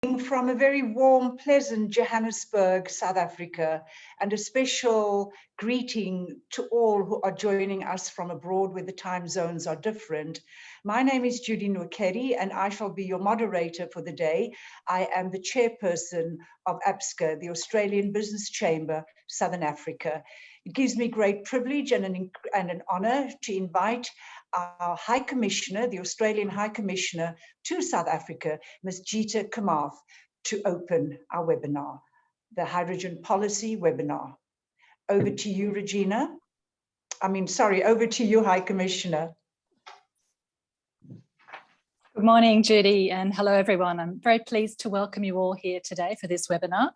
from a very warm, pleasant Johannesburg, South Africa, and a special greeting to all who are joining us from abroad where the time zones are different. My name is Judy Nwakedi, and I shall be your moderator for the day. I am the chairperson of ABCSA, the Australian Business Chamber, Southern Africa. It gives me great privilege and an honor to invite our High Commissioner, the Australian High Commissioner to South Africa, Ms. Jita Kamath, to open our webinar, the Hydrogen Policy webinar. Over to you, Regina. Over to you, High Commissioner. Good morning, Judy, and hello, everyone. I'm very pleased to welcome you all here today for this webinar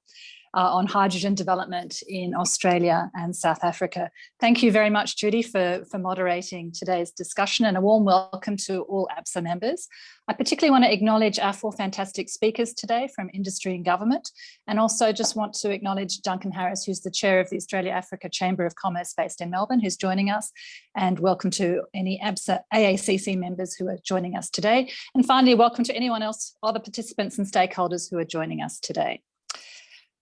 on hydrogen development in Australia and South Africa. Thank you very much, Judy, for moderating today's discussion, and a warm welcome to all ABCSA members. I particularly want to acknowledge our four fantastic speakers today from industry and government, and also just want to acknowledge Duncan Harris, who's the chair of the Australia-Africa Chamber of Commerce based in Melbourne, who's joining us, and welcome to any ABCSA AACC members who are joining us today. And finally, welcome to anyone else, other participants and stakeholders who are joining us today.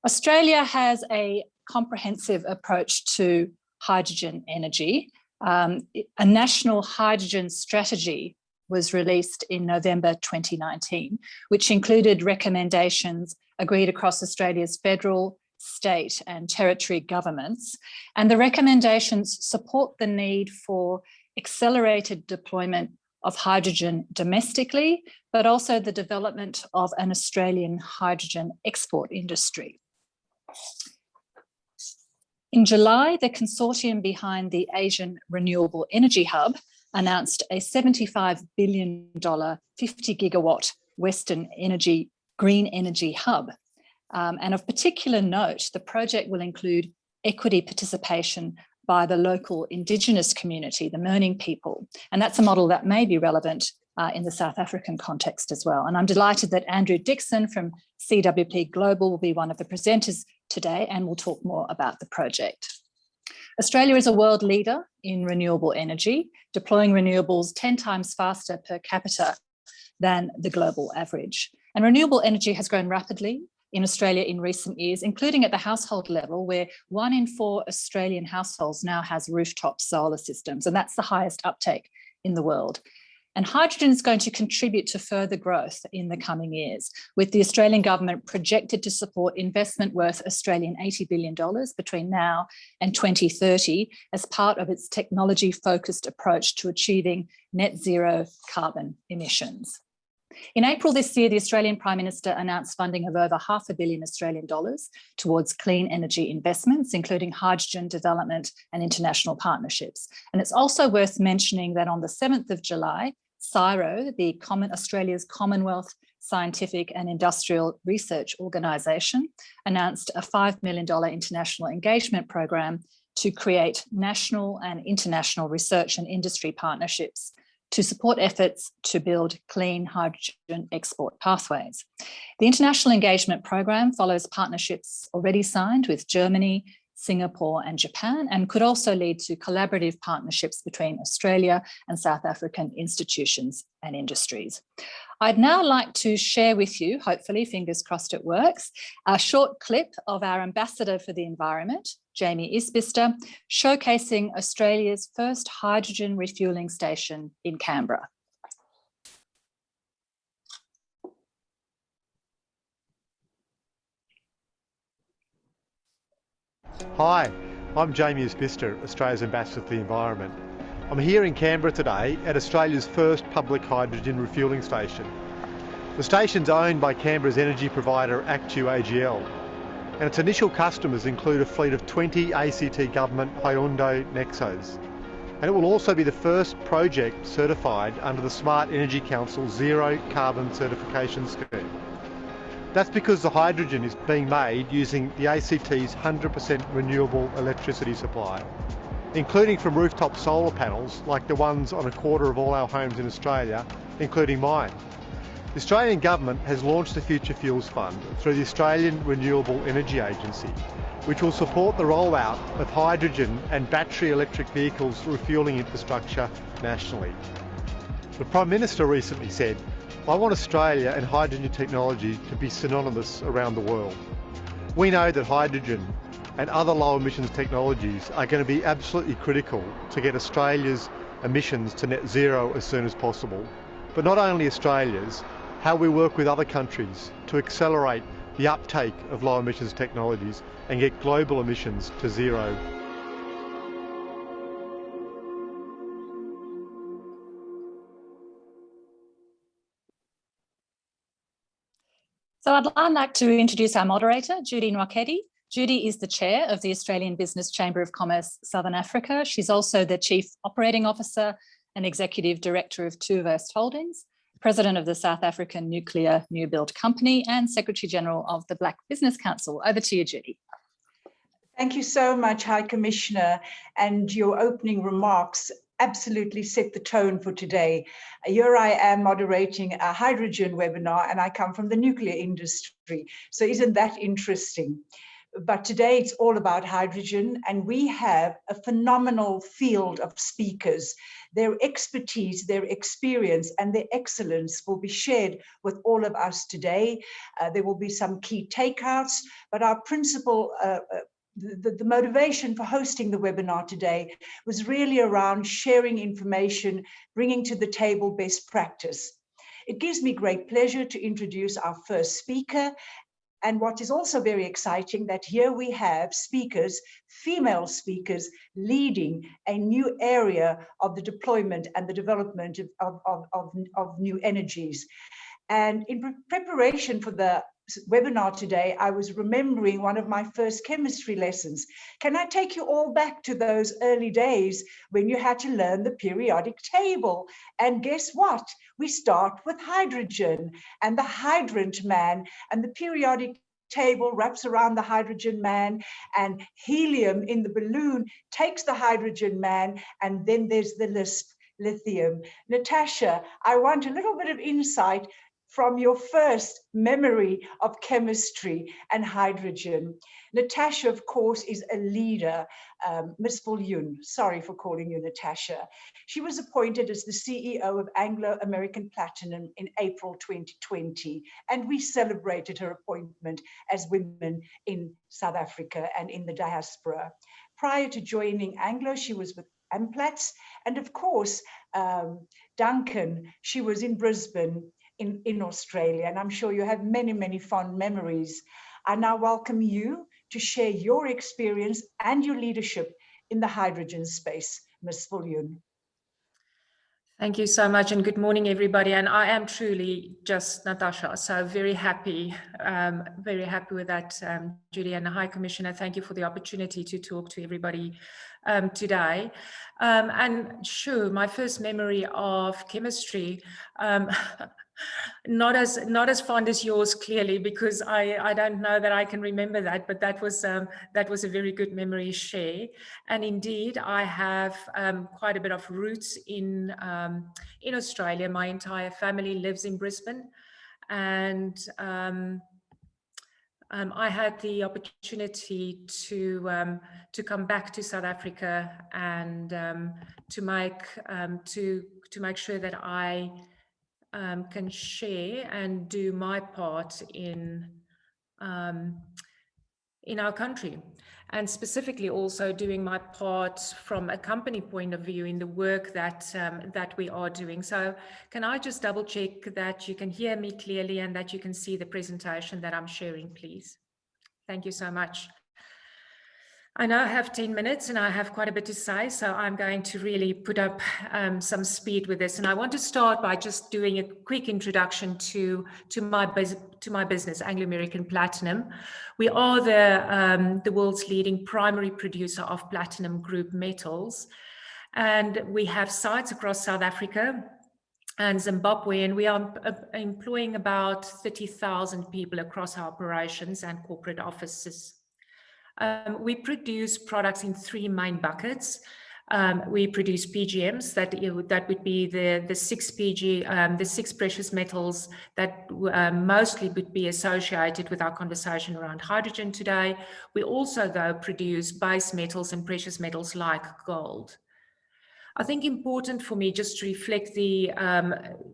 Australia has a comprehensive approach to hydrogen energy. A national hydrogen strategy was released in November 2019, which included recommendations agreed across Australia's federal, state and territory governments. And the recommendations support the need for accelerated deployment of hydrogen domestically, but also the development of an Australian hydrogen export industry. In July, the consortium behind the Asian Renewable Energy Hub announced a $75 billion, 50 gigawatt Western green energy hub. And of particular note, the project will include equity participation by the local Indigenous community, the Mirning people. And that's a model that may be relevant in the South African context as well. And I'm delighted that Andrew Dixon from CWP Global will be one of the presenters today, and we'll talk more about the project. Australia is a world leader in renewable energy, deploying renewables 10 times faster per capita than the global average. And renewable energy has grown rapidly in Australia in recent years, including at the household level, where 1 in 4 Australian households now has rooftop solar systems, and that's the highest uptake in the world. And hydrogen is going to contribute to further growth in the coming years, with the Australian government projected to support investment worth Australian $80 billion between now and 2030 as part of its technology-focused approach to achieving net zero carbon emissions. In April this year, the Australian Prime Minister announced funding of over $500 million Australian dollars towards clean energy investments, including hydrogen development and international partnerships. And it's also worth mentioning that on the 7th of July, CSIRO, Australia's Commonwealth Scientific and Industrial Research Organisation, announced a $5 million international engagement program to create national and international research and industry partnerships to support efforts to build clean hydrogen export pathways. The International Engagement Program follows partnerships already signed with Germany, Singapore and Japan, and could also lead to collaborative partnerships between Australia and South African institutions and industries. I'd now like to share with you, hopefully, fingers crossed it works, a short clip of our Ambassador for the Environment, Jamie Isbister, showcasing Australia's first hydrogen refuelling station in Canberra. Hi, I'm Jamie Isbister, Australia's Ambassador for the Environment. I'm here in Canberra today at Australia's first public hydrogen refuelling station. The station's owned by Canberra's energy provider Actu AGL, and its initial customers include a fleet of 20 ACT government Hyundai Nexos. And it will also be the first project certified under the Smart Energy Council Zero Carbon Certification Scheme. That's because the hydrogen is being made using the ACT's 100% renewable electricity supply, including from rooftop solar panels like the ones on a quarter of all our homes in Australia, including mine. The Australian Government has launched the Future Fuels Fund through the Australian Renewable Energy Agency, which will support the rollout of hydrogen and battery electric vehicles refuelling infrastructure nationally. The Prime Minister recently said I want Australia and hydrogen technology to be synonymous around the world. We know that hydrogen and other low emissions technologies are going to be absolutely critical to get Australia's emissions to net zero as soon as possible. But not only Australia's, how we work with other countries to accelerate the uptake of low emissions technologies and get global emissions to zero. So I'd like to introduce our moderator, Judy Nwakedi. Judy is the chair of the Australian Business Chamber of Commerce Southern Africa. She's also the Chief Operating Officer and Executive Director of Tuverst Holdings, President of the South African Nuclear New Build Company, and Secretary General of the Black Business Council. Over to you, Judy. Thank you so much, High Commissioner, and your opening remarks absolutely set the tone for today. Here I am moderating a hydrogen webinar, and I come from the nuclear industry. So isn't that interesting? But today it's all about hydrogen, and we have a phenomenal field of speakers. Their expertise, their experience, and their excellence will be shared with all of us today. There will be some key takeouts, but our principal the motivation for hosting the webinar today was really around sharing information, bringing to the table best practice. It gives me great pleasure to introduce our first speaker. And what is also very exciting, that here we have speakers, female speakers, leading a new area of the deployment and the development of new energies. And in preparation for the webinar today, I was remembering one of my first chemistry lessons. Can I take you all back to those early days when you had to learn the periodic table? And guess what? We start with hydrogen and the hydrant man, and the periodic table wraps around the hydrogen man, and helium in the balloon takes the hydrogen man, and then there's the list, lithium. Natasha, I want a little bit of insight from your first memory of chemistry and hydrogen. Natasha, of course, is a leader. Ms. Viljoen, sorry for calling you Natasha. She was appointed as the CEO of Anglo-American Platinum in April 2020, and we celebrated her appointment as women in South Africa and in the diaspora. Prior to joining Anglo, she was with Amplats, and of course, Duncan, she was in Brisbane, in Australia, and I'm sure you have many, many fond memories. I now welcome you to share your experience and your leadership in the hydrogen space, Ms. Viljoen. Thank you so much, and good morning, everybody. And I am truly just Natasha, so very happy with that, Judy, and the High Commissioner. Thank you for the opportunity to talk to everybody today. And sure, my first memory of chemistry, not as fond as yours, clearly, because I don't know that I can remember that, but that was a very good memory share. And indeed, I have quite a bit of roots in Australia. My entire family lives in Brisbane, and I had the opportunity to come back to South Africa and to make sure that I can share and do my part in our country, and specifically also doing my part from a company point of view in the work that we are doing. So can I just double check that you can hear me clearly and that you can see the presentation that I'm sharing, please? Thank you so much. I now have 10 minutes and I have quite a bit to say, so I'm going to really put up some speed with this. And I want to start by just doing a quick introduction to my business, Anglo-American Platinum. We are the world's leading primary producer of platinum group metals, and we have sites across South Africa and Zimbabwe, and we are employing about 30,000 people across our operations and corporate offices. We produce products in three main buckets. We produce PGMs, that would be the six precious metals that mostly would be associated with our conversation around hydrogen today. We also, though, produce base metals and precious metals like gold. I think important for me just to reflect the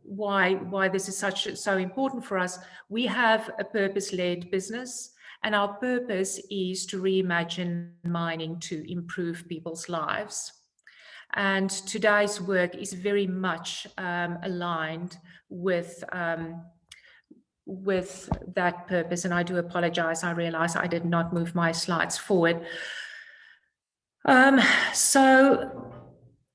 why this is so important for us. We have a purpose-led business, and our purpose is to reimagine mining to improve people's lives. And today's work is very much aligned with that purpose. And I do apologize. I realize I did not move my slides forward. So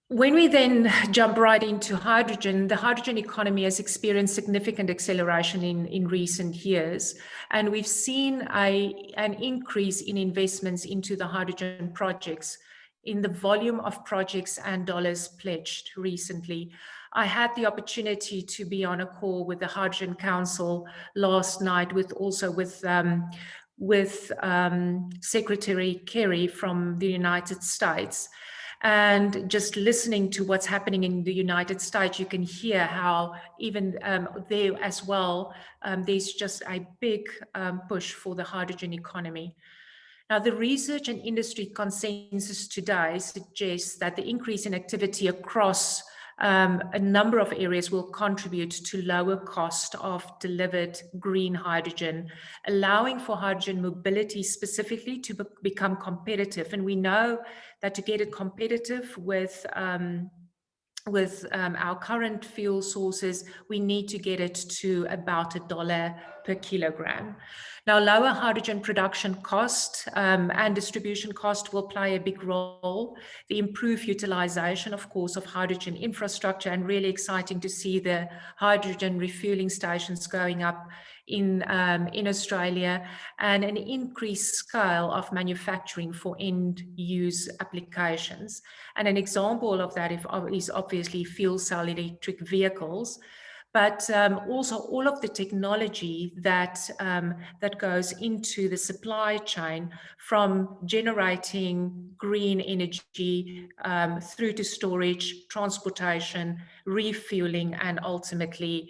when we then jump right into hydrogen, the hydrogen economy has experienced significant acceleration in recent years. And we've seen an increase in investments into the hydrogen projects, in the volume of projects and dollars pledged recently. I had the opportunity to be on a call with the Hydrogen Council last night, with Secretary Kerry from the United States. And just listening to what's happening in the United States, you can hear how even there as well, there's just a big push for the hydrogen economy. Now, the research and industry consensus today suggests that the increase in activity across a number of areas will contribute to lower cost of delivered green hydrogen, allowing for hydrogen mobility specifically to become competitive. And we know that to get it competitive with our current fuel sources, we need to get it to about $1 per kilogram. Now, lower hydrogen production cost and distribution cost will play a big role. The improved utilization, of course, of hydrogen infrastructure, and really exciting to see the hydrogen refueling stations going up in Australia, and an increased scale of manufacturing for end-use applications. And an example of that is obviously fuel cell electric vehicles, but also all of the technology that goes into the supply chain, from generating green energy through to storage, transportation, refueling, and ultimately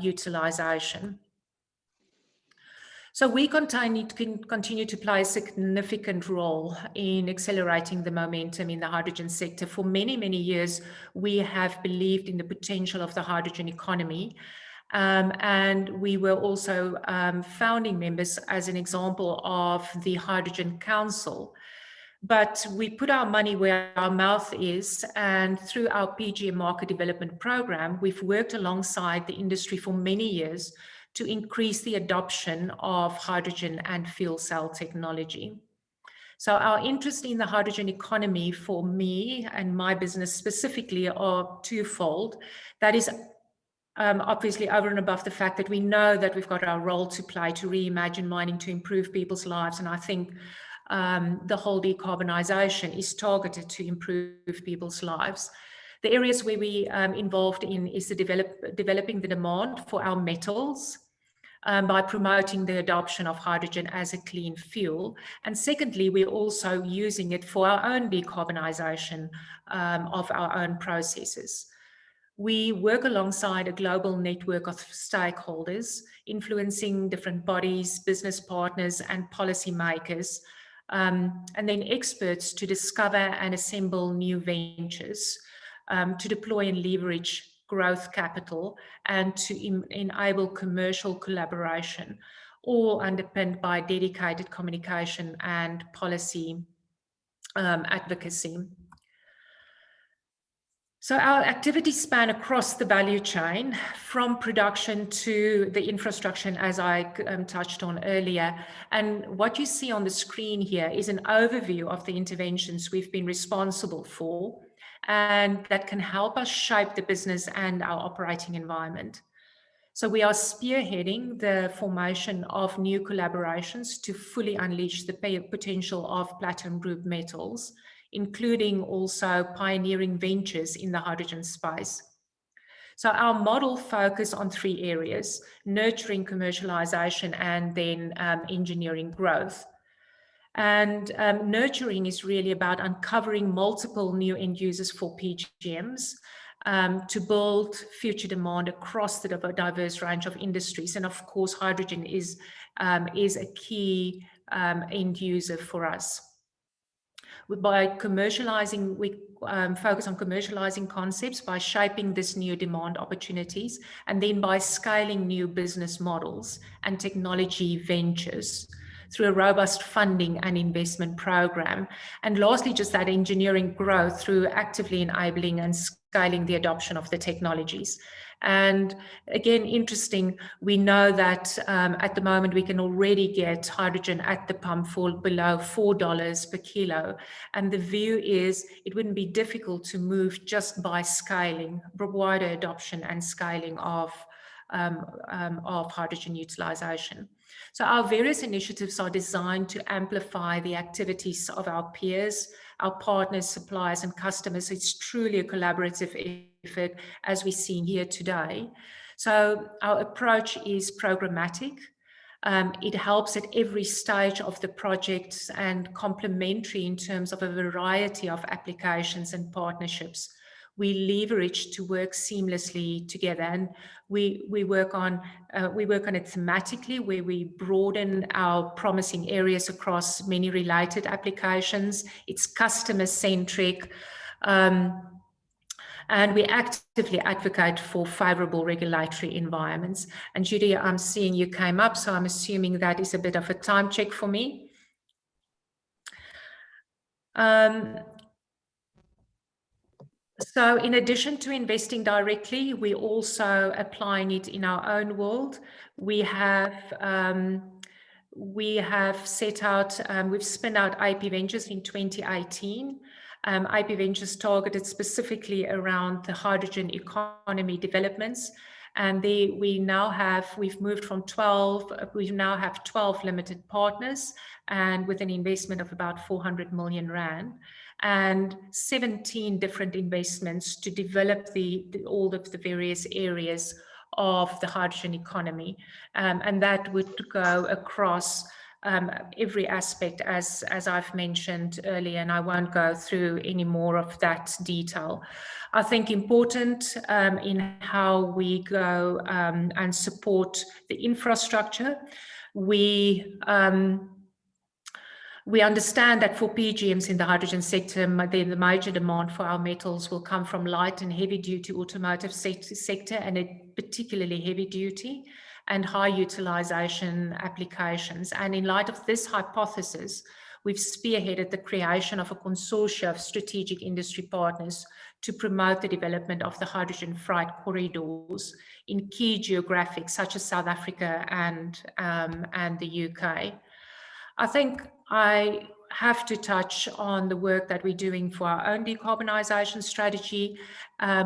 utilization. So we continue to play a significant role in accelerating the momentum in the hydrogen sector. For many, many years, we have believed in the potential of the hydrogen economy. And we were also founding members, as an example, of the Hydrogen Council. But we put our money where our mouth is, and through our PGM market development program, we've worked alongside the industry for many years to increase the adoption of hydrogen and fuel cell technology. So our interest in the hydrogen economy for me and my business specifically are twofold. That is obviously over and above the fact that we know that we've got our role to play to reimagine mining to improve people's lives. And I think the whole decarbonisation is targeted to improve people's lives. The areas where we involved in is developing the demand for our metals by promoting the adoption of hydrogen as a clean fuel. And secondly, we're also using it for our own decarbonisation of our own processes. We work alongside a global network of stakeholders, influencing different bodies, business partners, and policymakers, and then experts to discover and assemble new ventures, to deploy and leverage growth capital, and to enable commercial collaboration, all underpinned by dedicated communication and policy advocacy. So our activities span across the value chain, from production to the infrastructure, as I touched on earlier. And what you see on the screen here is an overview of the interventions we've been responsible for, and that can help us shape the business and our operating environment. So we are spearheading the formation of new collaborations to fully unleash the potential of platinum group metals, including also pioneering ventures in the hydrogen space. So our model focus on three areas: nurturing commercialization and then engineering growth. And nurturing is really about uncovering multiple new end users for PGMs to build future demand across the diverse range of industries. And of course, hydrogen is a key end user for us. By commercializing, we focus on commercializing concepts, by shaping this new demand opportunities, and then by scaling new business models and technology ventures through a robust funding and investment program. And lastly, just that engineering growth through actively enabling and scaling the adoption of the technologies. And again, interesting, we know that at the moment we can already get hydrogen at the pump for below $4 per kilo. And the view is it wouldn't be difficult to move just by scaling, wider adoption and scaling of hydrogen utilization. So our various initiatives are designed to amplify the activities of our peers, our partners, suppliers, and customers. It's truly a collaborative effort, as we've seen here today. So our approach is programmatic. It helps at every stage of the project and complementary in terms of a variety of applications and partnerships. We leverage to work seamlessly together, and we work on it thematically, where we broaden our promising areas across many related applications. It's customer centric, and we actively advocate for favorable regulatory environments. And Judy, I'm seeing you came up, so I'm assuming that is a bit of a time check for me. So in addition to investing directly, we're also applying it in our own world. We have set out, we've spun out AP Ventures in 2018. AP Ventures targeted specifically around the hydrogen economy developments. And we've moved from 12, we now have 12 limited partners, and with an investment of about 400 million Rand. And 17 different investments to develop all of the various areas of the hydrogen economy. And that would go across every aspect, as I've mentioned earlier, and I won't go through any more of that detail. I think important in how we go and support the infrastructure, we understand that for PGMs in the hydrogen sector, the major demand for our metals will come from light and heavy duty automotive sector, and particularly heavy duty and high utilization applications. And in light of this hypothesis, we've spearheaded the creation of a consortium of strategic industry partners to promote the development of the hydrogen freight corridors in key geographics such as South Africa and the UK. I think I have to touch on the work that we're doing for our own decarbonisation strategy.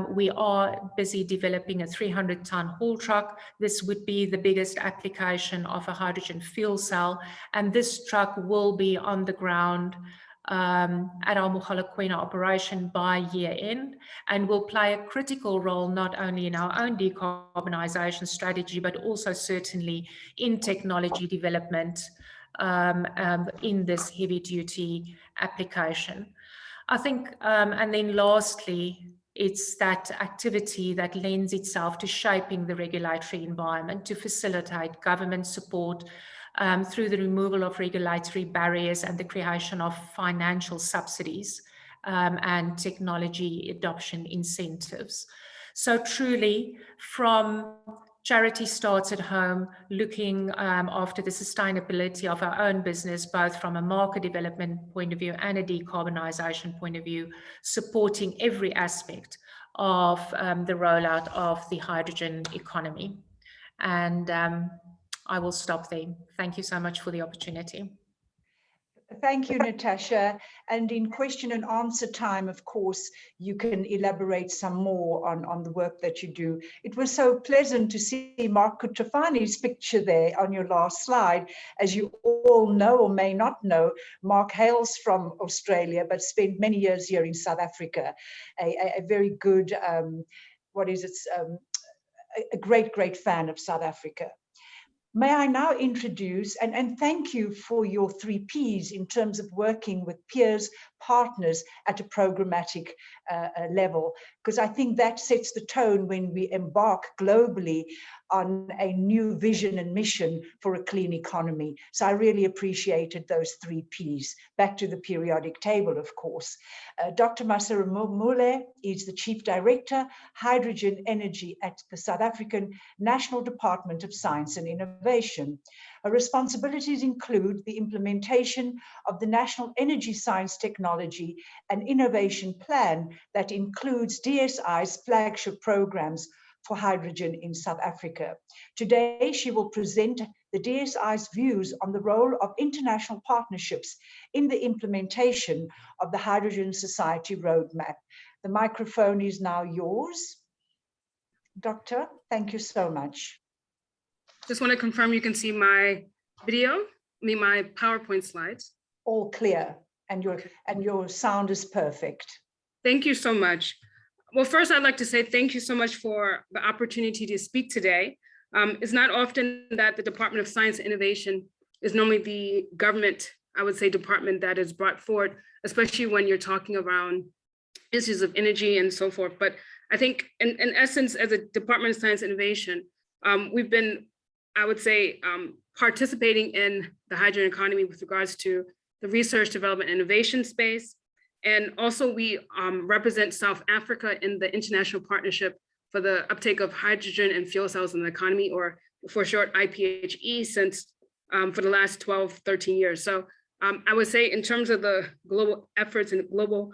We are busy developing a 300-ton haul truck. This would be the biggest application of a hydrogen fuel cell, and this truck will be on the ground at our Mogalakwena operation by year end, and will play a critical role not only in our own decarbonisation strategy, but also certainly in technology development in this heavy duty application. I think, and then lastly, it's that activity that lends itself to shaping the regulatory environment to facilitate government support through the removal of regulatory barriers and the creation of financial subsidies and technology adoption incentives. So truly, from charity starts at home, looking after the sustainability of our own business, both from a market development point of view and a decarbonisation point of view, supporting every aspect of the rollout of the hydrogen economy. And I will stop there. Thank you so much for the opportunity. Thank you, Natasha. And in question and answer time, of course, you can elaborate some more on the work that you do. It was so pleasant to see Mark Kutrafani's picture there on your last slide. As you all know or may not know, Mark hails from Australia, but spent many years here in South Africa. A very good, a great fan of South Africa. May I now introduce, and thank you for your 3 Ps in terms of working with peers, partners at a programmatic level, because I think that sets the tone when we embark globally on a new vision and mission for a clean economy. So I really appreciated those 3 Ps. Back to the periodic table, of course. Dr. Masera Mule is the Chief Director, Hydrogen Energy at the South African National Department of Science and Innovation. Her responsibilities include the implementation of the National Energy Science Technology and Innovation Plan that includes DSI's flagship programs for hydrogen in South Africa. Today, she will present the DSI's views on the role of international partnerships in the implementation of the Hydrogen Society Roadmap. The microphone is now yours. Doctor, thank you so much. Just want to confirm you can see my video, my PowerPoint slides. All clear, and your sound is perfect. Thank you so much. Well, first, I'd like to say thank you so much for the opportunity to speak today. It's not often that the Department of Science and Innovation is normally the government, I would say, department that is brought forward, especially when you're talking around issues of energy and so forth. But I think in essence, as a Department of Science and Innovation, we've been, I would say, participating in the hydrogen economy with regards to the research, development, and innovation space. And also we represent South Africa in the International Partnership for the Uptake of Hydrogen and Fuel Cells in the Economy, or for short IPHE, since for the last 12, 13 years. So I would say in terms of the global efforts and global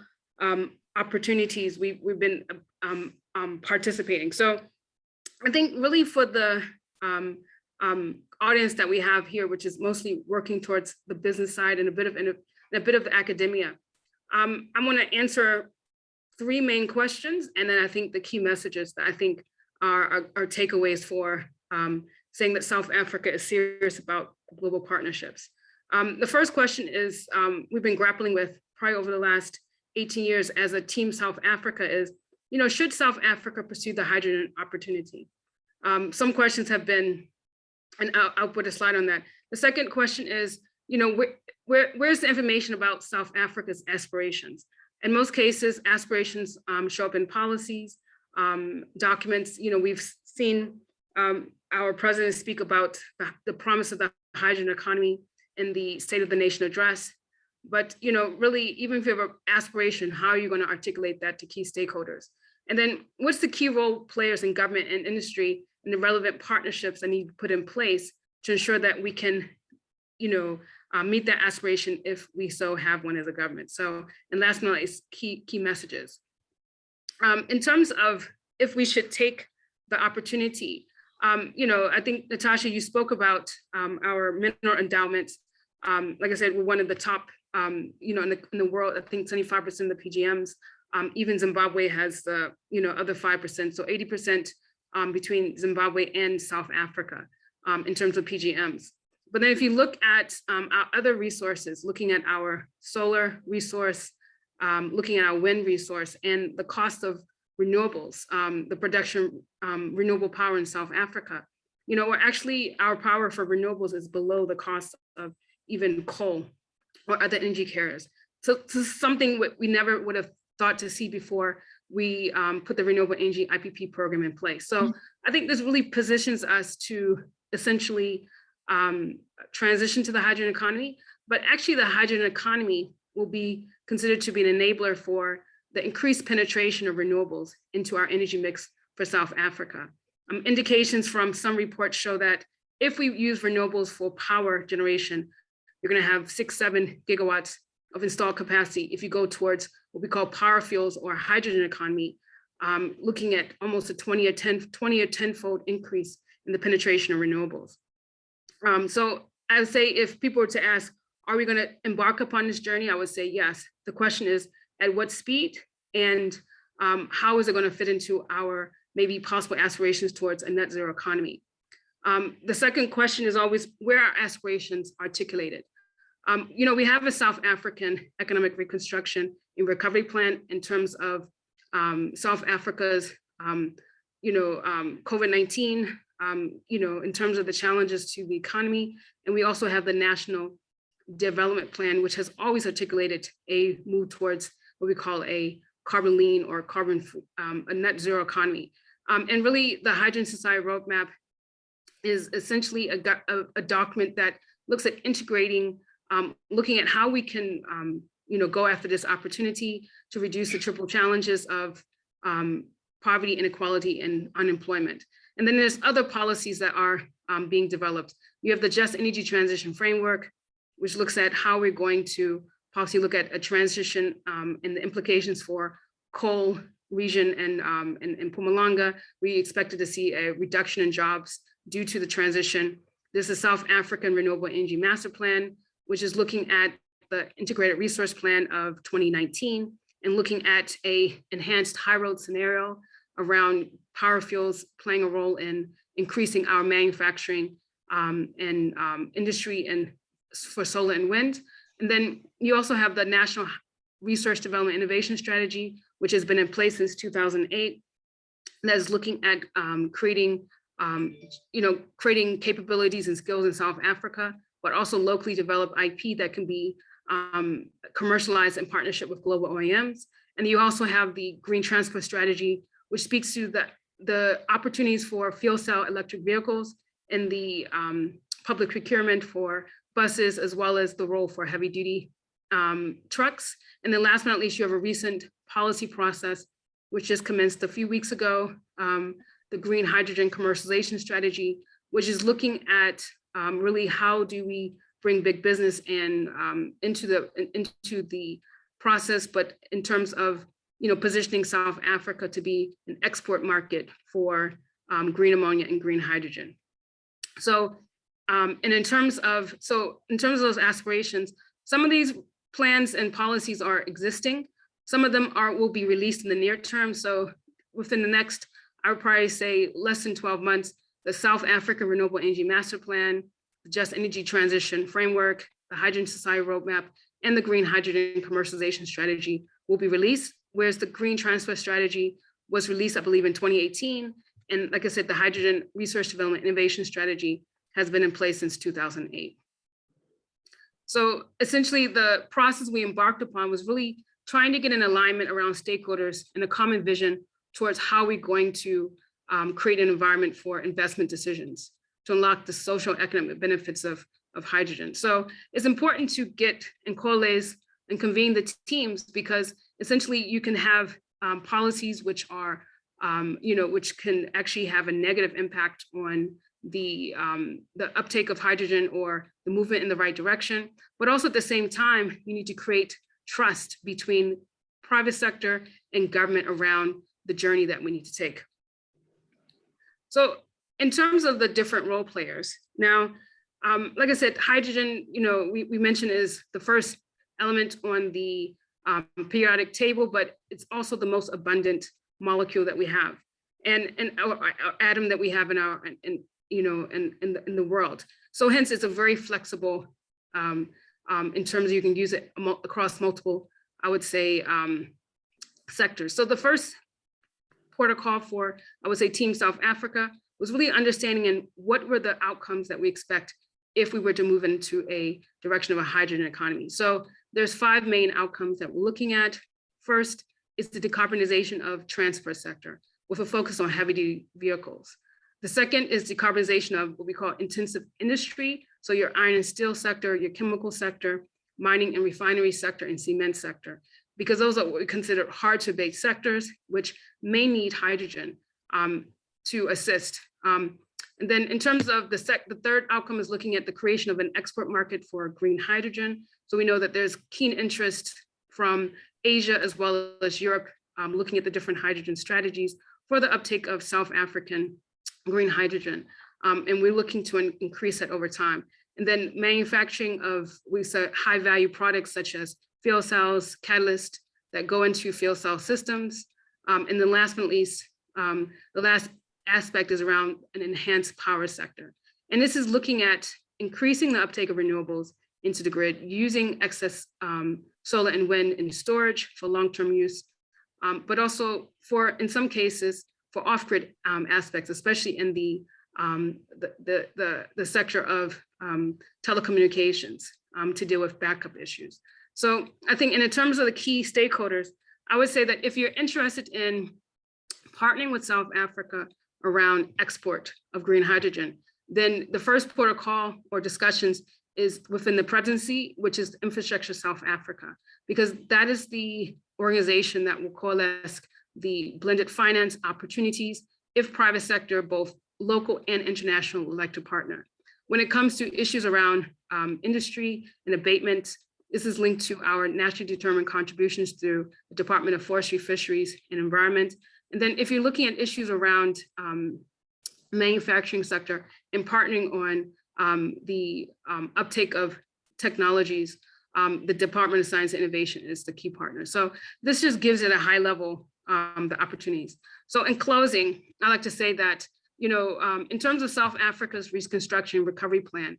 opportunities, we've been participating. So I think really for the audience that we have here, which is mostly working towards the business side and a bit of academia, I want to answer 3 main questions, and then I think the key messages that I think are takeaways for saying that South Africa is serious about global partnerships. The first question is we've been grappling with probably over the last 18 years as a team South Africa is, should South Africa pursue the hydrogen opportunity? Some questions have been, and I'll put a slide on that. The second question is, where's the information about South Africa's aspirations? In most cases, aspirations show up in policies, documents. We've seen our president speak about the promise of the hydrogen economy in the State of the Nation address. But really, even if you have an aspiration, how are you going to articulate that to key stakeholders? And then what's the key role players in government and industry and the relevant partnerships that need to put in place to ensure that we can, meet that aspiration if we so have one as a government. So, and last but not least, key messages. In terms of if we should take the opportunity, I think, Natasha, you spoke about our mineral endowments. Like I said, we're one of the top, in the world. I think 75% of the PGMs. Even Zimbabwe has the, other 5%. So 80% between Zimbabwe and South Africa in terms of PGMs. But then if you look at our other resources, looking at our solar resource, looking at our wind resource and the cost of renewables, the production renewable power in South Africa, actually our power for renewables is below the cost of even coal or other energy carriers. So this is something we never would have thought to see before we put the renewable energy IPP program in place. So I think this really positions us to essentially transition to the hydrogen economy, but actually the hydrogen economy will be considered to be an enabler for the increased penetration of renewables into our energy mix for South Africa. Indications from some reports show that if we use renewables for power generation, you're going to have 6-7 gigawatts of installed capacity if you go towards what we call power fuels or hydrogen economy, looking at almost a 20 or 10-fold increase in the penetration of renewables. So I would say if people were to ask, are we going to embark upon this journey? I would say yes. The question is at what speed and how is it going to fit into our maybe possible aspirations towards a net zero economy? The second question is always where are aspirations articulated? We have a South African economic reconstruction and recovery plan in terms of South Africa's, COVID-19, in terms of the challenges to the economy. And we also have the national development plan, which has always articulated a move towards what we call a carbon lean or a net zero economy. And really the Hydrogen Society Roadmap is essentially a document that looks at integrating, looking at how we can go after this opportunity to reduce the triple challenges of poverty, inequality, and unemployment. And then there's other policies that are being developed. You have the Just Energy Transition Framework, which looks at how we're going to possibly look at a transition and the implications for coal region and Mpumalanga. We expected to see a reduction in jobs due to the transition. There's the South African Renewable Energy Master Plan, which is looking at the Integrated Resource Plan of 2019 and looking at a enhanced high road scenario around power fuels playing a role in increasing our manufacturing and industry and for solar and wind. And then you also have the National Research Development Innovation Strategy, which has been in place since 2008, that is looking at creating capabilities and skills in South Africa, but also locally developed IP that can be commercialized in partnership with global OEMs. And you also have the Green Transport Strategy, which speaks to the opportunities for fuel cell electric vehicles and the public procurement for buses, as well as the role for heavy duty trucks. And then last but not least, you have a recent policy process, which just commenced a few weeks ago, the Green Hydrogen Commercialization Strategy, which is looking at really how do we bring big business in into the process, but in terms of positioning South Africa to be an export market for green ammonia and green hydrogen. So, and in terms of those aspirations, some of these plans and policies are existing. Some of them will be released in the near term. So within the next, I would probably say less than 12 months, the South African Renewable Energy Master Plan, the Just Energy Transition Framework, the Hydrogen Society Roadmap, and the Green Hydrogen Commercialization Strategy will be released, whereas the Green Transport Strategy was released, I believe, in 2018. And like I said, the Hydrogen Research Development Innovation Strategy has been in place since 2008. So essentially the process we embarked upon was really trying to get an alignment around stakeholders and a common vision towards how we're going to create an environment for investment decisions to unlock the social economic benefits of hydrogen. So it's important to get and coalesce and convene the teams, because essentially you can have policies which are, which can actually have a negative impact on the uptake of hydrogen or the movement in the right direction. But also at the same time, you need to create trust between private sector and government around the journey that we need to take. So in terms of the different role players, now, like I said, hydrogen, we mentioned is the first element on the periodic table, but it's also the most abundant molecule that we have, and atom that we have in our in the world. So hence, it's a very flexible in terms of you can use it across multiple, I would say, sectors. So the first protocol for, I would say, Team South Africa was really understanding and what were the outcomes that we expect if we were to move into a direction of a hydrogen economy. So there's 5 main outcomes that we're looking at. First is the decarbonization of transport sector with a focus on heavy duty vehicles. The second is decarbonization of what we call intensive industry. So your iron and steel sector, your chemical sector, mining and refinery sector, and cement sector, because those are what we consider hard to abate sectors, which may need hydrogen to assist. And then in terms of the third outcome is looking at the creation of an export market for green hydrogen. So we know that there's keen interest from Asia as well as Europe, looking at the different hydrogen strategies for the uptake of South African green hydrogen. And we're looking to increase that over time. And then manufacturing of, we said, high value products such as fuel cells, catalysts that go into fuel cell systems. And then last but not least, the last aspect is around an enhanced power sector. And this is looking at increasing the uptake of renewables into the grid, using excess solar and wind in storage for long-term use, but also for, in some cases, for off-grid aspects, especially in the sector of telecommunications. to deal with backup issues. So I think in terms of the key stakeholders, I would say that if you're interested in partnering with South Africa around export of green hydrogen, then the first port of call or discussions is within the presidency, which is Infrastructure South Africa, because that is the organization that will coalesce the blended finance opportunities if private sector, both local and international, would like to partner. When it comes to issues around industry and abatement, this is linked to our nationally determined contributions through the Department of Forestry, Fisheries, and Environment. And then if you're looking at issues around manufacturing sector and partnering on the uptake of technologies, the Department of Science and Innovation is the key partner. So this just gives it a high level, the opportunities. So in closing, I like to say that, in terms of South Africa's reconstruction recovery plan,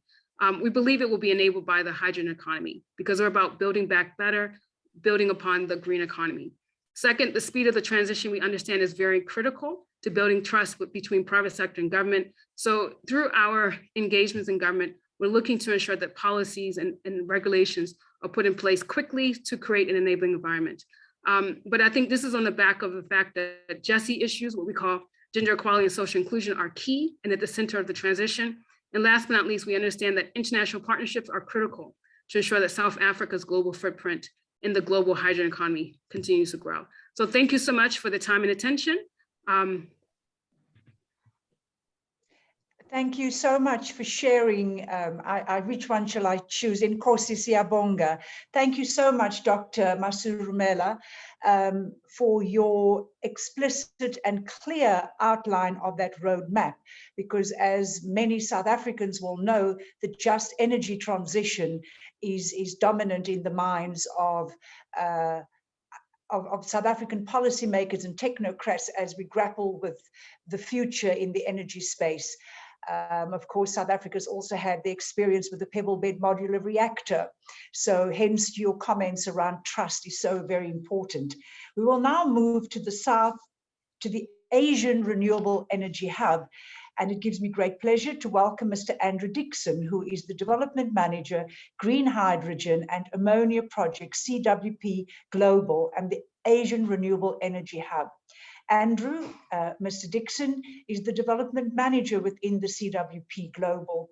we believe it will be enabled by the hydrogen economy because we're about building back better, building upon the green economy. Second, the speed of the transition we understand is very critical to building trust between private sector and government. So through our engagements in government, we're looking to ensure that policies and regulations are put in place quickly to create an enabling environment. But I think this is on the back of the fact that GESI issues, what we call gender equality and social inclusion, are key and at the center of the transition. And last but not least, we understand that international partnerships are critical to ensure that South Africa's global footprint in the global hydrogen economy continues to grow. So thank you so much for the time and attention. Thank you so much for sharing. Which one shall I choose? Nkosi Siyabonga. Thank you so much, Dr. Masurumela, for your explicit and clear outline of that roadmap, because as many South Africans will know, the just energy transition is dominant in the minds of South African policymakers and technocrats as we grapple with the future in the energy space. Of course, South Africa's also had the experience with the pebble bed modular reactor. So hence your comments around trust is so very important. We will now move to the south, to the Asian Renewable Energy Hub. And it gives me great pleasure to welcome Mr. Andrew Dixon, who is the Development Manager, Green Hydrogen and Ammonia Project, CWP Global, and the Asian Renewable Energy Hub. Andrew, Mr. Dixon, is the Development Manager within the CWP Global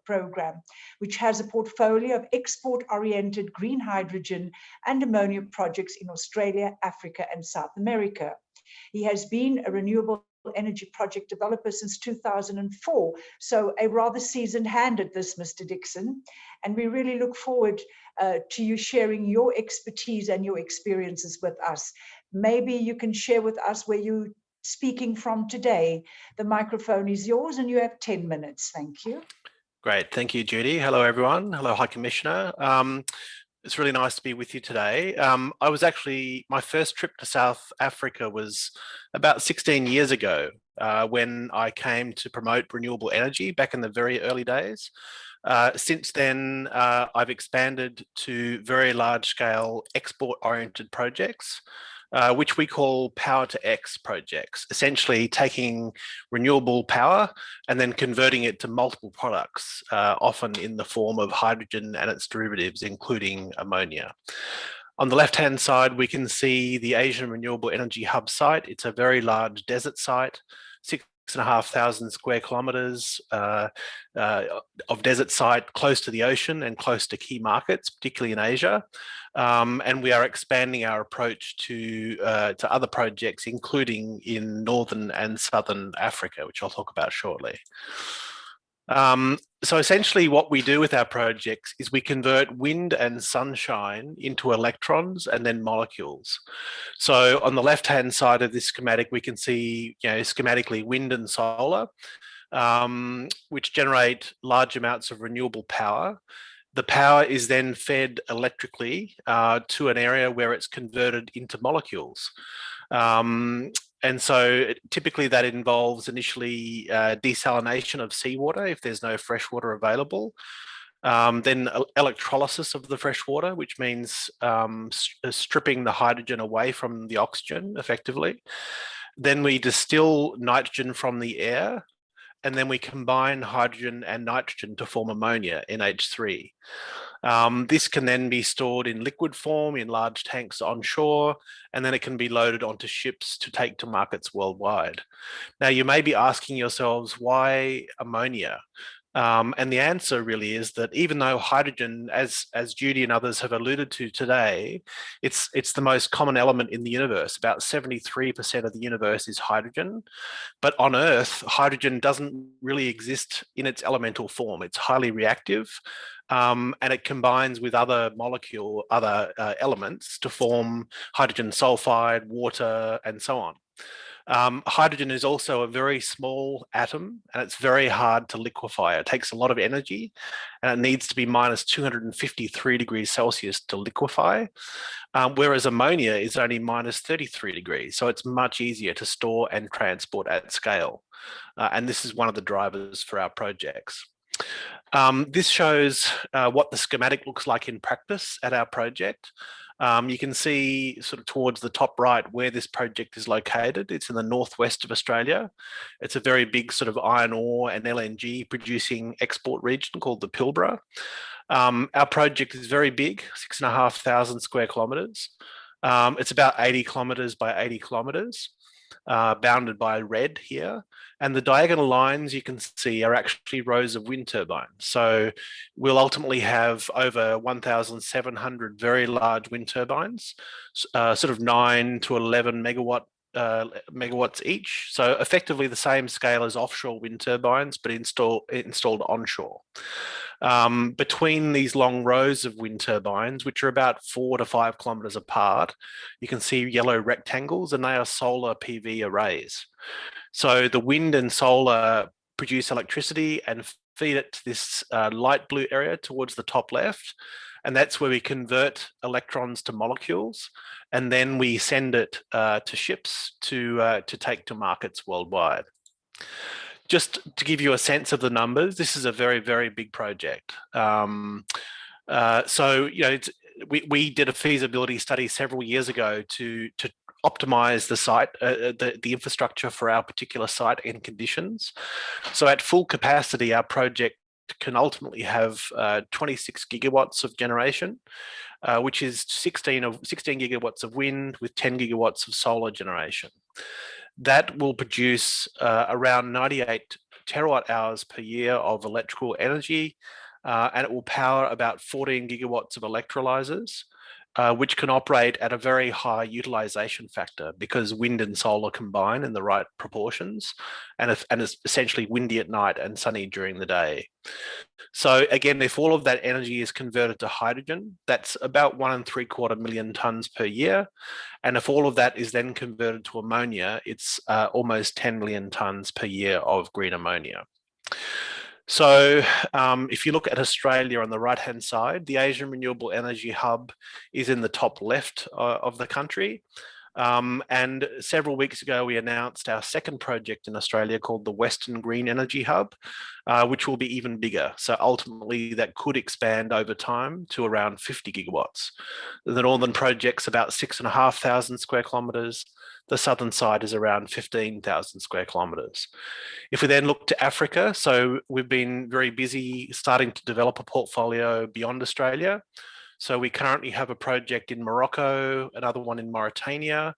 program, which has a portfolio of export-oriented green hydrogen and ammonia projects in Australia, Africa, and South America. He has been a renewable energy project developer since 2004, so a rather seasoned hand at this, Mr. Dixon, and we really look forward to you sharing your expertise and your experiences with us. Maybe you can share with us where you're speaking from today. The microphone is yours and you have 10 minutes. Thank you. Great, thank you, Judy. Hello, everyone. Hello, High Commissioner. It's really nice to be with you today. My first trip to South Africa was about 16 years ago when I came to promote renewable energy back in the very early days. Since then, I've expanded to very large scale export-oriented projects, which we call power to X projects, essentially taking renewable power and then converting it to multiple products, often in the form of hydrogen and its derivatives, including ammonia. On the left-hand side, we can see the Asian Renewable Energy Hub site. It's a very large desert site, 6,500 square kilometers of desert site close to the ocean and close to key markets, particularly in Asia. And we are expanding our approach to other projects, including in Northern and Southern Africa, which I'll talk about shortly. So essentially what we do with our projects is we convert wind and sunshine into electrons and then molecules. So on the left-hand side of this schematic, we can see, schematically wind and solar, which generate large amounts of renewable power. The power is then fed electrically to an area where it's converted into molecules. And so typically that involves initially desalination of seawater if there's no fresh water available. Then electrolysis of the fresh water, which means stripping the hydrogen away from the oxygen effectively. Then we distill nitrogen from the air, and then we combine hydrogen and nitrogen to form ammonia, NH3. This can then be stored in liquid form in large tanks onshore, and then it can be loaded onto ships to take to markets worldwide. Now, you may be asking yourselves, why ammonia? And the answer really is that even though hydrogen, as Judy and others have alluded to today, it's the most common element in the universe. About 73% of the universe is hydrogen. But on Earth, hydrogen doesn't really exist in its elemental form. It's highly reactive, and it combines with other elements to form hydrogen sulfide, water, and so on. Hydrogen is also a very small atom, and it's very hard to liquefy. It takes a lot of energy, and it needs to be minus 253 degrees Celsius to liquefy, whereas ammonia is only minus 33 degrees. So it's much easier to store and transport at scale. And this is one of the drivers for our projects. This shows what the schematic looks like in practice at our project. You can see sort of towards the top right where this project is located. It's in the northwest of Australia. It's a very big sort of iron ore and LNG producing export region called the Pilbara. Our project is very big, 6,500 square kilometres. It's about 80 kilometres by 80 kilometres. Bounded by red here. And the diagonal lines you can see are actually rows of wind turbines. So we'll ultimately have over 1,700 very large wind turbines, sort of 9 to 11 megawatts each. So effectively the same scale as offshore wind turbines, but installed onshore. Between these long rows of wind turbines, which are about 4 to 5 kilometres apart, you can see yellow rectangles, and they are solar PV arrays. So the wind and solar produce electricity and feed it to this light blue area towards the top left. And that's where we convert electrons to molecules, and then we send it to ships to take to markets worldwide. Just to give you a sense of the numbers, this is a very, very big project. So, you know, we did a feasibility study several years ago to optimize the site, the infrastructure for our particular site and conditions. So at full capacity, our project can ultimately have 26 gigawatts of generation, which is 16 gigawatts of wind with 10 gigawatts of solar generation. That will produce around 98 terawatt hours per year of electrical energy, and it will power about 14 gigawatts of electrolyzers, which can operate at a very high utilization factor because wind and solar combine in the right proportions, and it's essentially windy at night and sunny during the day. So again, if all of that energy is converted to hydrogen, that's about 1.75 million tonnes per year. And if all of that is then converted to ammonia, it's almost 10 million tonnes per year of green ammonia. So if you look at Australia on the right-hand side, the Asian Renewable Energy Hub is in the top left of the country. And several weeks ago, we announced our second project in Australia called the Western Green Energy Hub, which will be even bigger. So ultimately, that could expand over time to around 50 gigawatts. The northern project's about 6,500 square kilometres. The southern side is around 15,000 square kilometres. If we then look to Africa, so we've been very busy starting to develop a portfolio beyond Australia. So we currently have a project in Morocco, another one in Mauritania,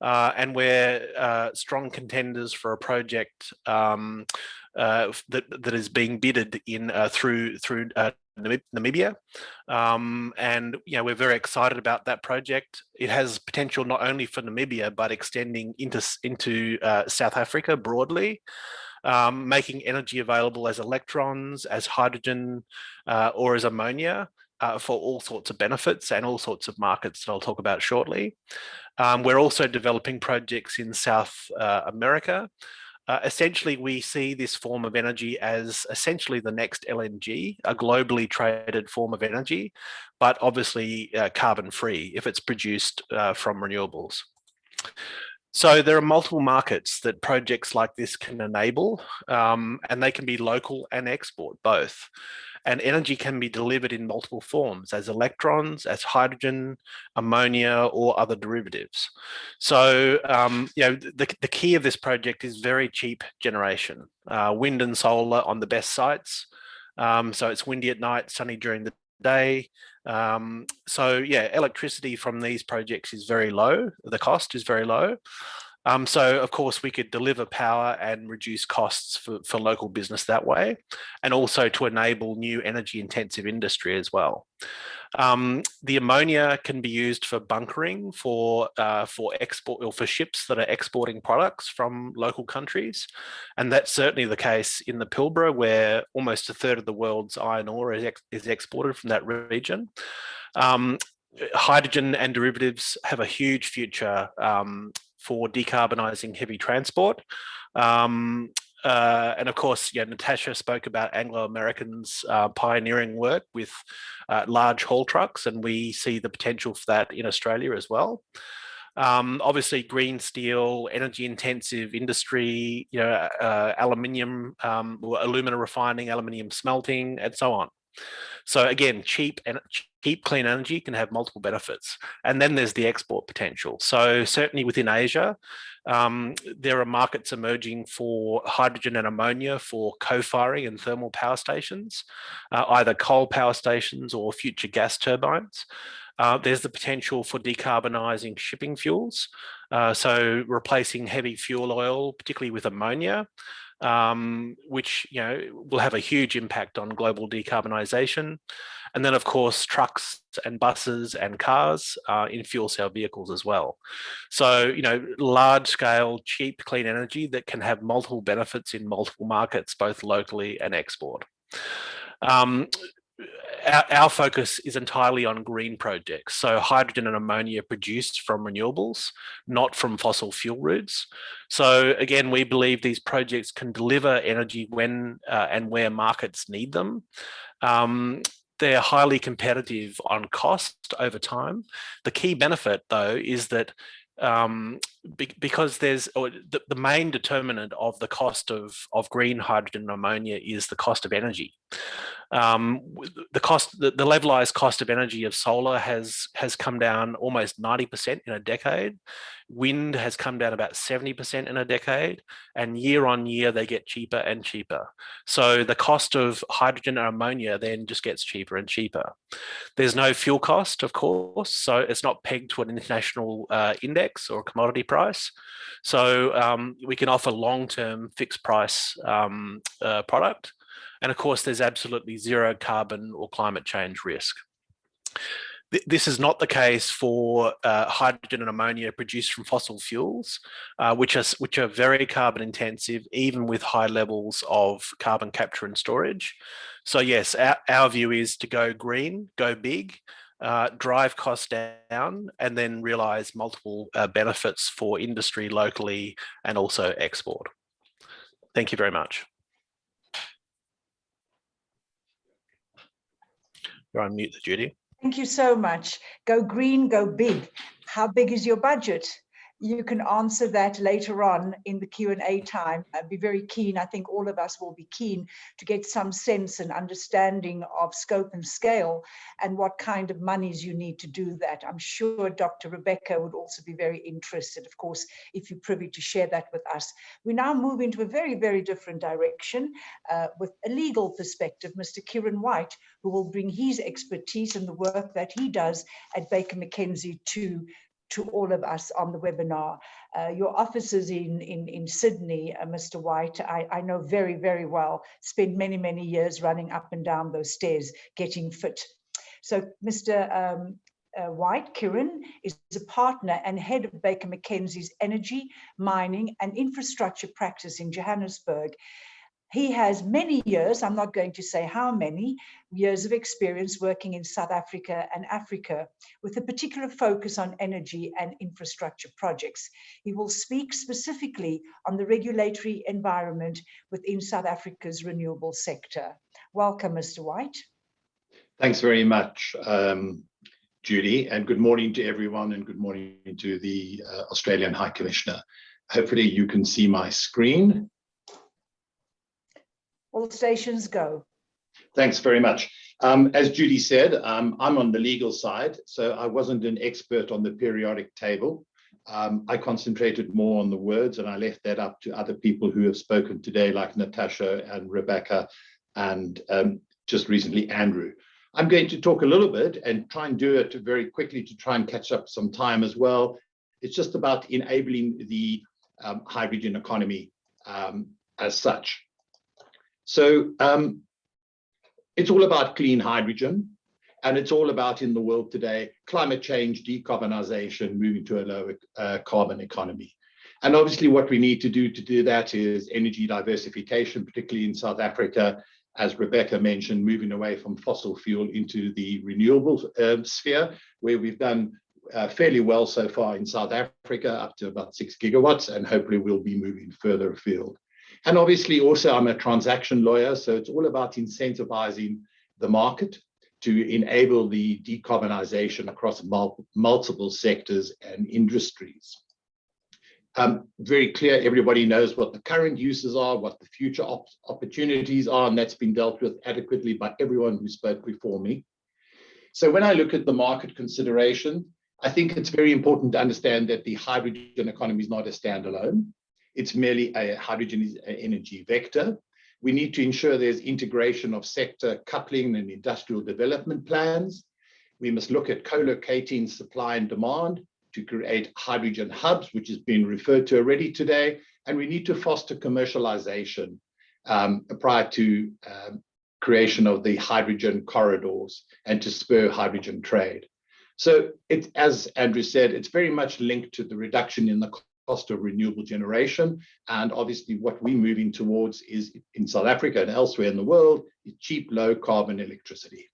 and we're strong contenders for a project that is being bidded in through Namibia, and you know, we're very excited about that project. It has potential not only for Namibia but extending into South Africa broadly, making energy available as electrons, as hydrogen, or as ammonia. For all sorts of benefits and all sorts of markets that I'll talk about shortly. We're also developing projects in South America. Essentially, we see this form of energy as essentially the next LNG, a globally traded form of energy, but obviously carbon-free if it's produced from renewables. So there are multiple markets that projects like this can enable, and they can be local and export both. And energy can be delivered in multiple forms, as electrons, as hydrogen, ammonia, or other derivatives. So, you know, the key of this project is very cheap generation, wind and solar on the best sites. So it's windy at night, sunny during the day. So yeah, electricity from these projects is very low. The cost is very low. So of course we could deliver power and reduce costs for local business that way, and also to enable new energy intensive industry as well. The ammonia can be used for bunkering for export, or for ships that are exporting products from local countries, and that's certainly the case in the Pilbara, where almost a third of the world's iron ore is exported from that region. Hydrogen and derivatives have a huge future for decarbonising heavy transport. And of course, yeah, Natasha spoke about Anglo Americans' pioneering work with large haul trucks, and we see the potential for that in Australia as well. Obviously, green steel, energy-intensive industry, aluminium, alumina refining, aluminium smelting, and so on. So again, cheap clean energy can have multiple benefits. And then there's the export potential. So certainly within Asia, there are markets emerging for hydrogen and ammonia for co-firing and thermal power stations, either coal power stations or future gas turbines. There's the potential for decarbonising shipping fuels, so replacing heavy fuel oil, particularly with ammonia, which will have a huge impact on global decarbonisation. And then, of course, trucks and buses and cars in fuel cell vehicles as well. So, large-scale, cheap, clean energy that can have multiple benefits in multiple markets, both locally and export. Our focus is entirely on green projects, so hydrogen and ammonia produced from renewables, not from fossil fuel routes. So again, we believe these projects can deliver energy when and where markets need them. They're highly competitive on cost over time. The key benefit, though, is that because the main determinant of the cost of green hydrogen and ammonia is the cost of energy. The levelized cost of energy of solar has come down almost 90% in a decade. Wind has come down about 70% in a decade, and year on year they get cheaper and cheaper. So the cost of hydrogen and ammonia then just gets cheaper and cheaper. There's no fuel cost, of course, so it's not pegged to an international index or commodity price. So we can offer long-term fixed price product. And of course, there's absolutely zero carbon or climate change risk. This is not the case for hydrogen and ammonia produced from fossil fuels, which are very carbon intensive, even with high levels of carbon capture and storage. So yes, our view is to go green, go big, drive costs down, and then realize multiple benefits for industry locally and also export. Thank you very much. You're on mute, Judy. Thank you so much. Go green, go big. How big is your budget? You can answer that later on in the Q&A time. I'd be very keen. I think all of us will be keen to get some sense and understanding of scope and scale and what kind of monies you need to do that. I'm sure Dr. Rebecca would also be very interested, of course, if you're privy to share that with us. We now move into a very, very different direction with a legal perspective, Mr. Kieran White, who will bring his expertise and the work that he does at Baker McKenzie to all of us on the webinar. Your offices in Sydney, Mr. White, I know very, very well, spent many, many years running up and down those stairs, getting fit. So Mr. White, Kieran, is a partner and head of Baker McKenzie's energy, mining and infrastructure practice in Johannesburg. He has many years, I'm not going to say how many, years of experience working in South Africa and Africa with a particular focus on energy and infrastructure projects. He will speak specifically on the regulatory environment within South Africa's renewable sector. Welcome, Mr. White. Thanks very much, Judy, and good morning to everyone and good morning to the Australian High Commissioner. Hopefully you can see my screen. All stations go. Thanks very much. As Judy said, I'm on the legal side, so I wasn't an expert on the periodic table. I concentrated more on the words and I left that up to other people who have spoken today, like Natasha and Rebecca and just recently Andrew. I'm going to talk a little bit and try and do it very quickly to try and catch up some time as well. It's just about enabling the hydrogen economy as such. So it's all about clean hydrogen, and it's all about, in the world today, climate change, decarbonization, moving to a lower carbon economy. And obviously what we need to do that is energy diversification, particularly in South Africa, as Rebecca mentioned, moving away from fossil fuel into the renewable sphere, where we've done fairly well so far in South Africa, up to about 6 gigawatts, and hopefully we'll be moving further afield. And obviously also I'm a transaction lawyer, so it's all about incentivizing the market to enable the decarbonization across multiple sectors and industries. Very clear, everybody knows what the current uses are, what the future opportunities are, and that's been dealt with adequately by everyone who spoke before me. So when I look at the market consideration, I think it's very important to understand that the hydrogen economy is not a standalone. It's merely a hydrogen energy vector. We need to ensure there's integration of sector coupling and industrial development plans. We must look at co-locating supply and demand to create hydrogen hubs, which has been referred to already today. And we need to foster commercialization prior to creation of the hydrogen corridors and to spur hydrogen trade. So as Andrew said, it's very much linked to the reduction in the cost of renewable generation. And obviously what we're moving towards is, in South Africa and elsewhere in the world, is cheap, low carbon electricity.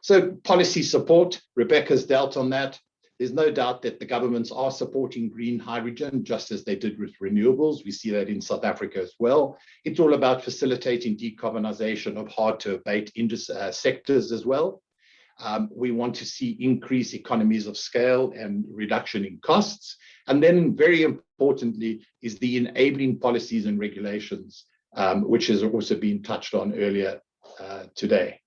So policy support, Rebecca's dealt on that. There's no doubt that the governments are supporting green hydrogen, just as they did with renewables. We see that in South Africa as well. It's all about facilitating decarbonization of hard-to-abate sectors as well. We want to see increased economies of scale and reduction in costs. And then very importantly is the enabling policies and regulations, which has also been touched on earlier today.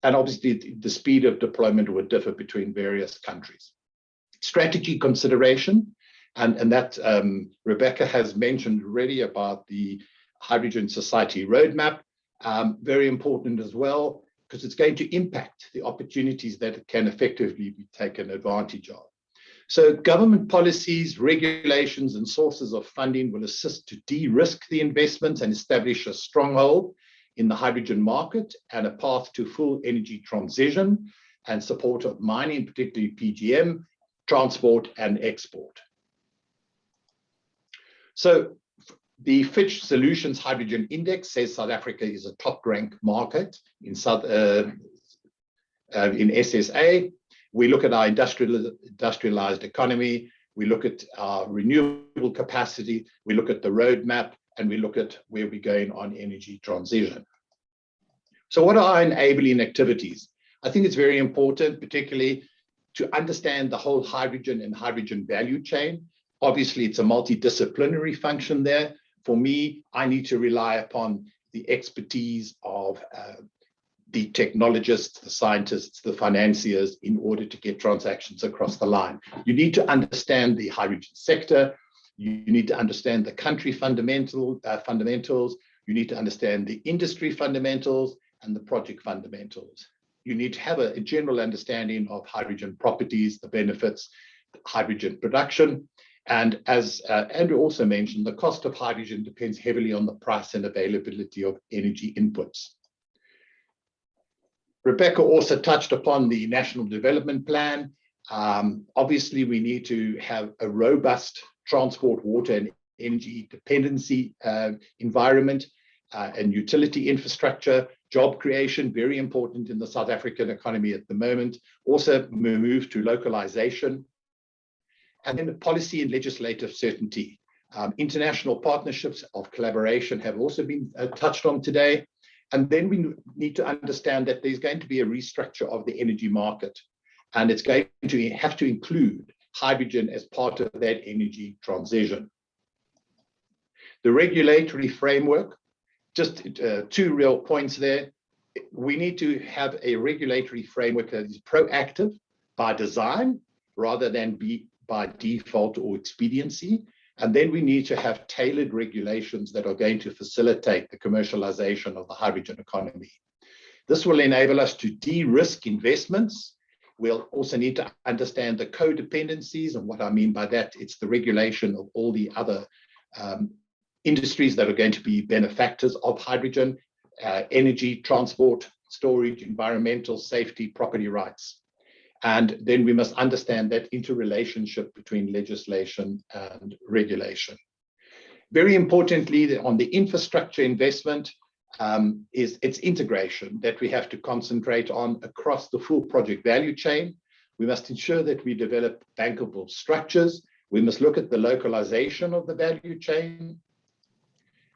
And obviously the speed of deployment would differ between various countries. Strategy consideration, and that Rebecca has mentioned already about the Hydrogen Society Roadmap, very important as well, because it's going to impact the opportunities that can effectively be taken advantage of. So government policies, regulations, and sources of funding will assist to de-risk the investment and establish a stronghold in the hydrogen market and a path to full energy transition and support of mining, particularly PGM, transport, and export. So the Fitch Solutions Hydrogen Index says South Africa is a top-ranked market in SSA. We look at our industrialized economy, we look at our renewable capacity, we look at the roadmap, and we look at where we're going on energy transition. So what are our enabling activities? I think it's very important, particularly to understand the whole hydrogen and hydrogen value chain. Obviously, it's a multidisciplinary function there. For me, I need to rely upon the expertise of the technologists, the scientists, the financiers in order to get transactions across the line. You need to understand the hydrogen sector. You need to understand the country fundamentals. You need to understand the industry fundamentals and the project fundamentals. You need to have a general understanding of hydrogen properties, the benefits, hydrogen production. And as Andrew also mentioned, the cost of hydrogen depends heavily on the price and availability of energy inputs. Rebecca also touched upon the National Development Plan. Obviously, we need to have a robust transport, water, and energy dependency environment and utility infrastructure, job creation, very important in the South African economy at the moment. Also move to localization. And then the policy and legislative certainty. International partnerships of collaboration have also been touched on today. And then we need to understand that there's going to be a restructure of the energy market. And it's going to have to include hydrogen as part of that energy transition. The regulatory framework, just two real points there. We need to have a regulatory framework that is proactive by design rather than be by default or expediency. And then we need to have tailored regulations that are going to facilitate the commercialization of the hydrogen economy. This will enable us to de-risk investments. We'll also need to understand the codependencies, and what I mean by that, it's the regulation of all the other industries that are going to be benefactors of hydrogen, energy, transport, storage, environmental, safety, property rights. And then we must understand that interrelationship between legislation and regulation. Very importantly, on the infrastructure investment, is its integration that we have to concentrate on across the full project value chain. We must ensure that we develop bankable structures. We must look at the localization of the value chain.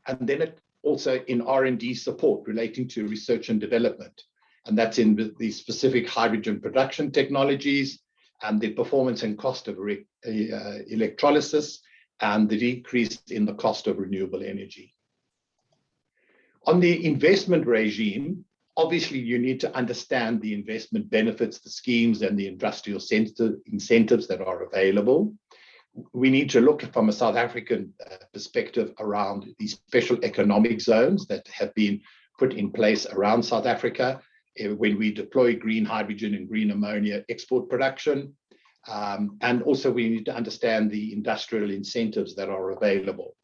And then also in R&D support relating to research and development. And that's in the specific hydrogen production technologies and the performance and cost of electrolysis and the decrease in the cost of renewable energy. On the investment regime, obviously you need to understand the investment benefits, the schemes and the industrial incentives that are available. We need to look from a South African perspective around these special economic zones that have been put in place around South Africa when we deploy green hydrogen and green ammonia export production. And also we need to understand the industrial incentives that are available.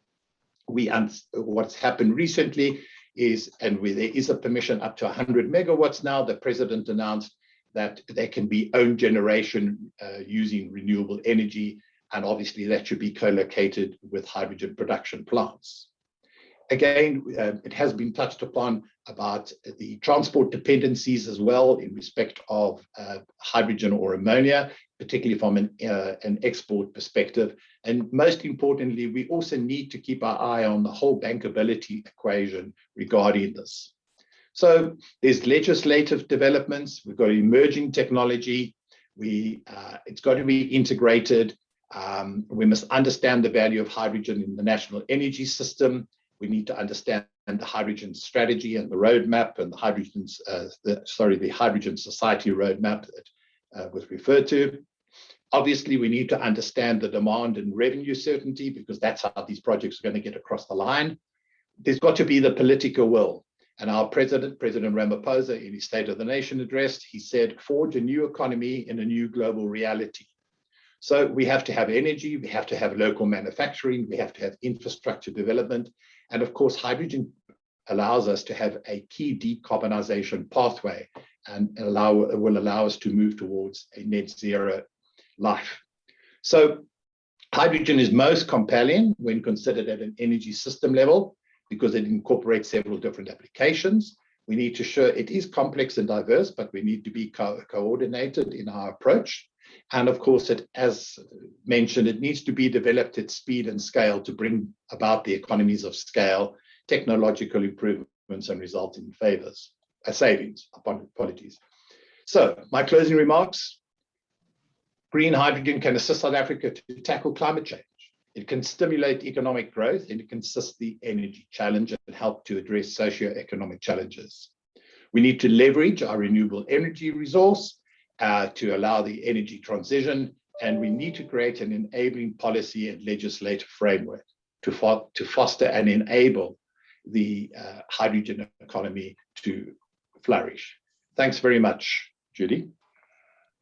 What's happened recently is, and where there is a permission up to 100 megawatts now, the president announced that there can be own generation using renewable energy, and obviously that should be co-located with hydrogen production plants. Again, it has been touched upon about the transport dependencies as well in respect of hydrogen or ammonia, particularly from an export perspective. And most importantly, we also need to keep our eye on the whole bankability equation regarding this. So there's legislative developments, we've got emerging technology, it's got to be integrated. We must understand the value of hydrogen in the national energy system. We need to understand the hydrogen strategy and the roadmap and the hydrogen society roadmap that was referred to. Obviously, we need to understand the demand and revenue certainty, because that's how these projects are going to get across the line. There's got to be the political will. And our President Ramaphosa, in his State of the Nation address, he said, forge a new economy in a new global reality. So we have to have energy, we have to have local manufacturing, we have to have infrastructure development. And of course, hydrogen allows us to have a key decarbonization pathway and will allow us to move towards a net zero life. So hydrogen is most compelling when considered at an energy system level because it incorporates several different applications. We need to show it is complex and diverse, but we need to be coordinated in our approach. And of course, as mentioned, it needs to be developed at speed and scale to bring about the economies of scale, technological improvements, and result in savings. Apologies. So my closing remarks. Green hydrogen can assist South Africa to tackle climate change. It can stimulate economic growth, and it can assist the energy challenge and help to address socio-economic challenges. We need to leverage our renewable energy resource to allow the energy transition, and we need to create an enabling policy and legislative framework to foster and enable the hydrogen economy to flourish. Thanks very much, Judy.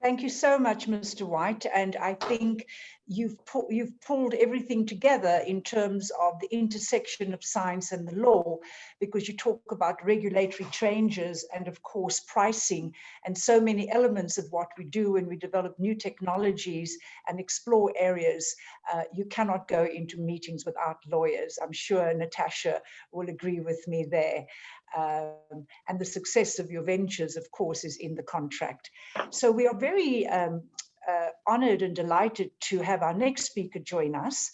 Thank you so much, Mr. White. And I think you've pulled everything together in terms of the intersection of science and the law, because you talk about regulatory changes and, of course, pricing and so many elements of what we do when we develop new technologies and explore areas. You cannot go into meetings without lawyers. I'm sure Natasha will agree with me there. And the success of your ventures, of course, is in the contract. So we are very honored and delighted to have our next speaker join us.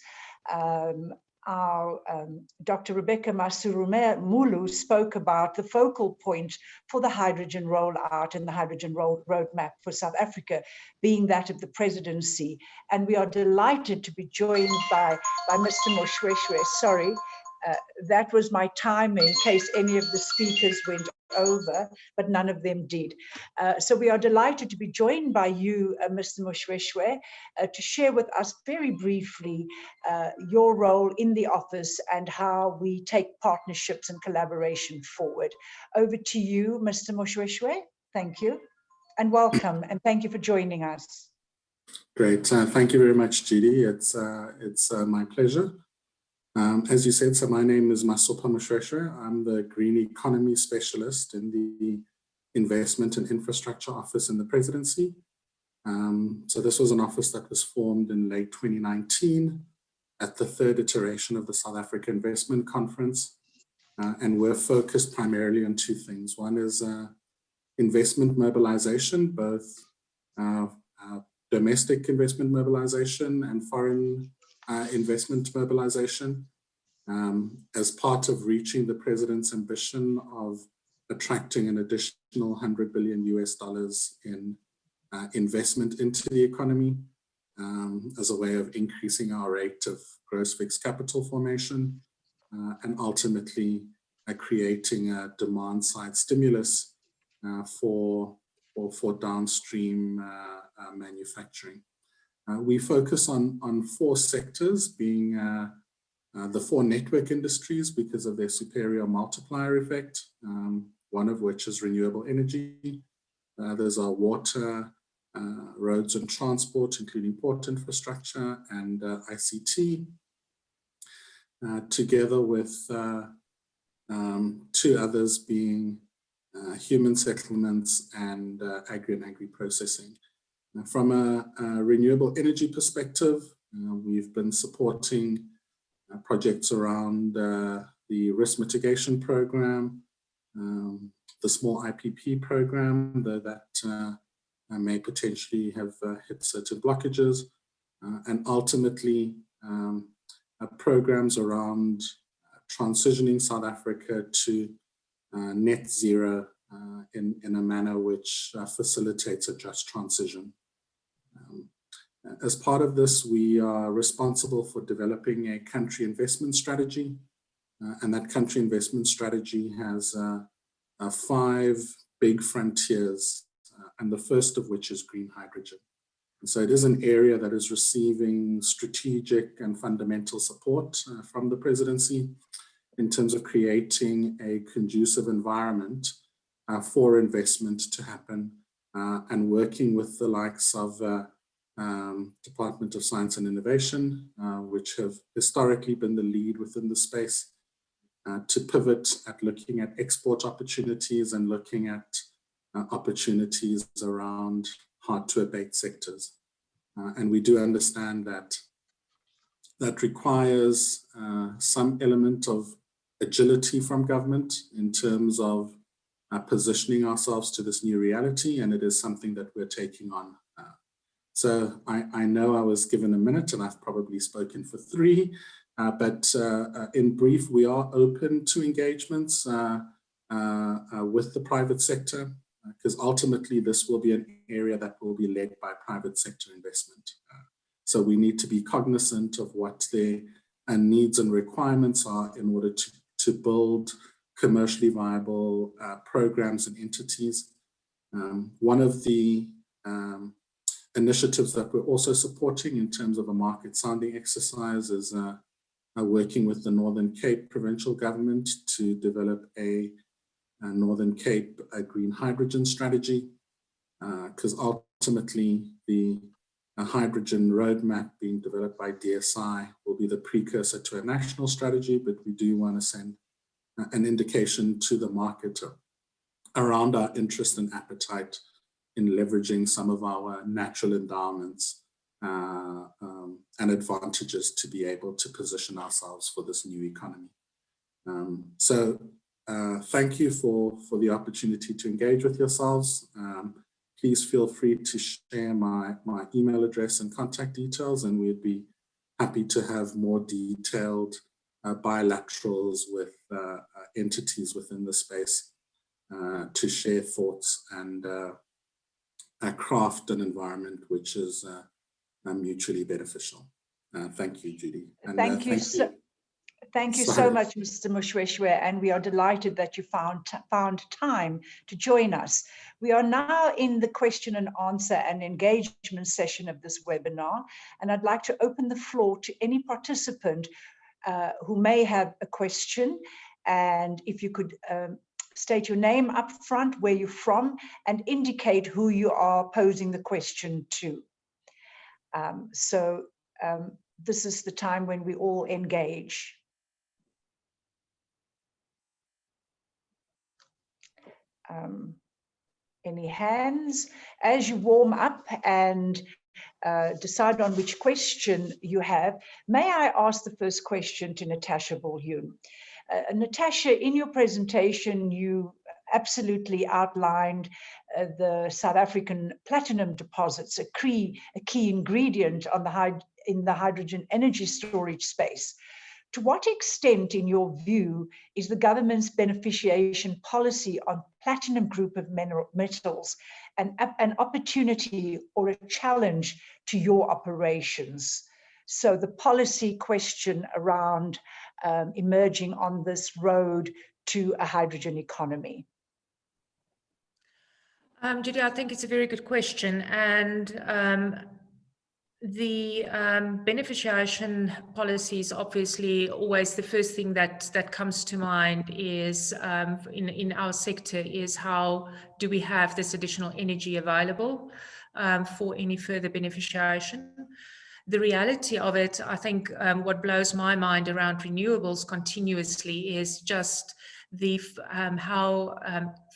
Dr. Rebecca Masurumulu spoke about the focal point for the hydrogen rollout and the hydrogen roadmap for South Africa being that of the presidency. And we are delighted to be joined by Mr. Moshweshwe, That was my timing in case any of the speakers went over, but none of them did. So we are delighted to be joined by you, Mr. Mushweshwe, to share with us very briefly your role in the office and how we take partnerships and collaboration forward. Over to you, Mr. Mushweshwe. Thank you and welcome, and thank you for joining us. Great. Thank you very much, Judy. It's my pleasure. As you said, so my name is Masopha Mushweshwe. I'm the Green Economy Specialist in the Investment and Infrastructure Office in the Presidency. So this was an office that was formed in late 2019 at the third iteration of the South Africa Investment Conference. And we're focused primarily on two things. One is investment mobilization, both domestic investment mobilization and foreign investment mobilization, as part of reaching the President's ambition of attracting an additional $100 billion in investment into the economy, as a way of increasing our rate of gross fixed capital formation, and ultimately creating a demand side stimulus for downstream manufacturing. We focus on four sectors, being the four network industries because of their superior multiplier effect, one of which is renewable energy. There's our water, roads and transport, including port infrastructure, and ICT, together with two others being human settlements and agri and agri-processing. From a renewable energy perspective, we've been supporting projects around the risk mitigation program, the small IPP program that may potentially have hit certain blockages, and ultimately programs around transitioning South Africa to net zero in a manner which facilitates a just transition. As part of this, we are responsible for developing a country investment strategy, and that country investment strategy has 5 big frontiers, and the first of which is green hydrogen. And so it is an area that is receiving strategic and fundamental support from the Presidency in terms of creating a conducive environment for investment to happen, and working with the likes of Department of Science and Innovation, which have historically been the lead within the space, to pivot at looking at export opportunities and looking at opportunities around hard to abate sectors. And we do understand that that requires some element of agility from government in terms of positioning ourselves to this new reality, and it is something that we're taking on. So I know I was given a minute and I've probably spoken for 3, but in brief, we are open to engagements with the private sector, because ultimately this will be an area that will be led by private sector investment. So we need to be cognizant of what their needs and requirements are in order to build commercially viable programs and entities. One of the initiatives that we're also supporting in terms of a market sounding exercise is working with the Northern Cape provincial government to develop a Northern Cape green hydrogen strategy, because ultimately the hydrogen roadmap being developed by DSI will be the precursor to a national strategy, but we do want to send an indication to the market around our interest and appetite in leveraging some of our natural endowments and advantages to be able to position ourselves for this new economy. So thank you for the opportunity to engage with yourselves. Please feel free to share my email address and contact details, and we'd be happy to have more detailed bilaterals with entities within the space to share thoughts and craft an environment which is mutually beneficial. Thank you, Judy. And, thank you. Thank you so Sorry. much, Mr. Mushweshwe, and we are delighted that you found time to join us. We are now in the question and answer and engagement session of this webinar, and I'd like to open the floor to any participant who may have a question. And if you could state your name up front, where you're from, and indicate who you are posing the question to. This is the time when we all engage. Any hands? As you warm up and decide on which question you have, may I ask the first question to Natasha Bolhun? Natasha, in your presentation, you absolutely outlined the South African platinum deposits, a key ingredient in the hydrogen energy storage space. To what extent, in your view, is the government's beneficiation policy on platinum group of metals an opportunity or a challenge to your operations? So the policy question around emerging on this road to a hydrogen economy. Judy, I think it's a very good question. And the beneficiation policy is obviously always the first thing that comes to mind is in our sector is how do we have this additional energy available for any further beneficiation. The reality of it, I think what blows my mind around renewables continuously is just the how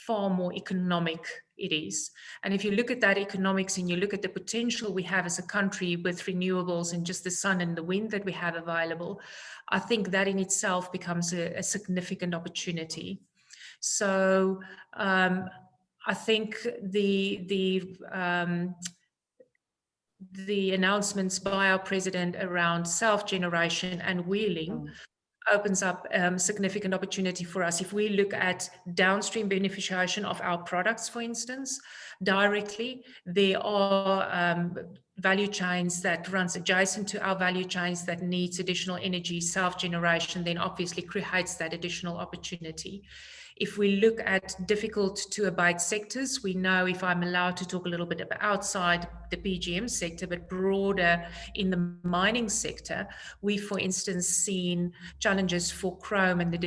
far more economic it is. And if you look at that economics and you look at the potential we have as a country with renewables and just the sun and the wind that we have available, I think that in itself becomes a significant opportunity. So I think the announcements by our president around self-generation and wheeling opens up significant opportunity for us. If we look at downstream beneficiation of our products, for instance, directly, there are value chains that runs adjacent to our value chains that needs additional energy. Self-generation then obviously creates that additional opportunity. If we look at difficult to abate sectors, we know, if I'm allowed to talk a little bit about outside the PGM sector, but broader in the mining sector, we, for instance, seen challenges for chrome and the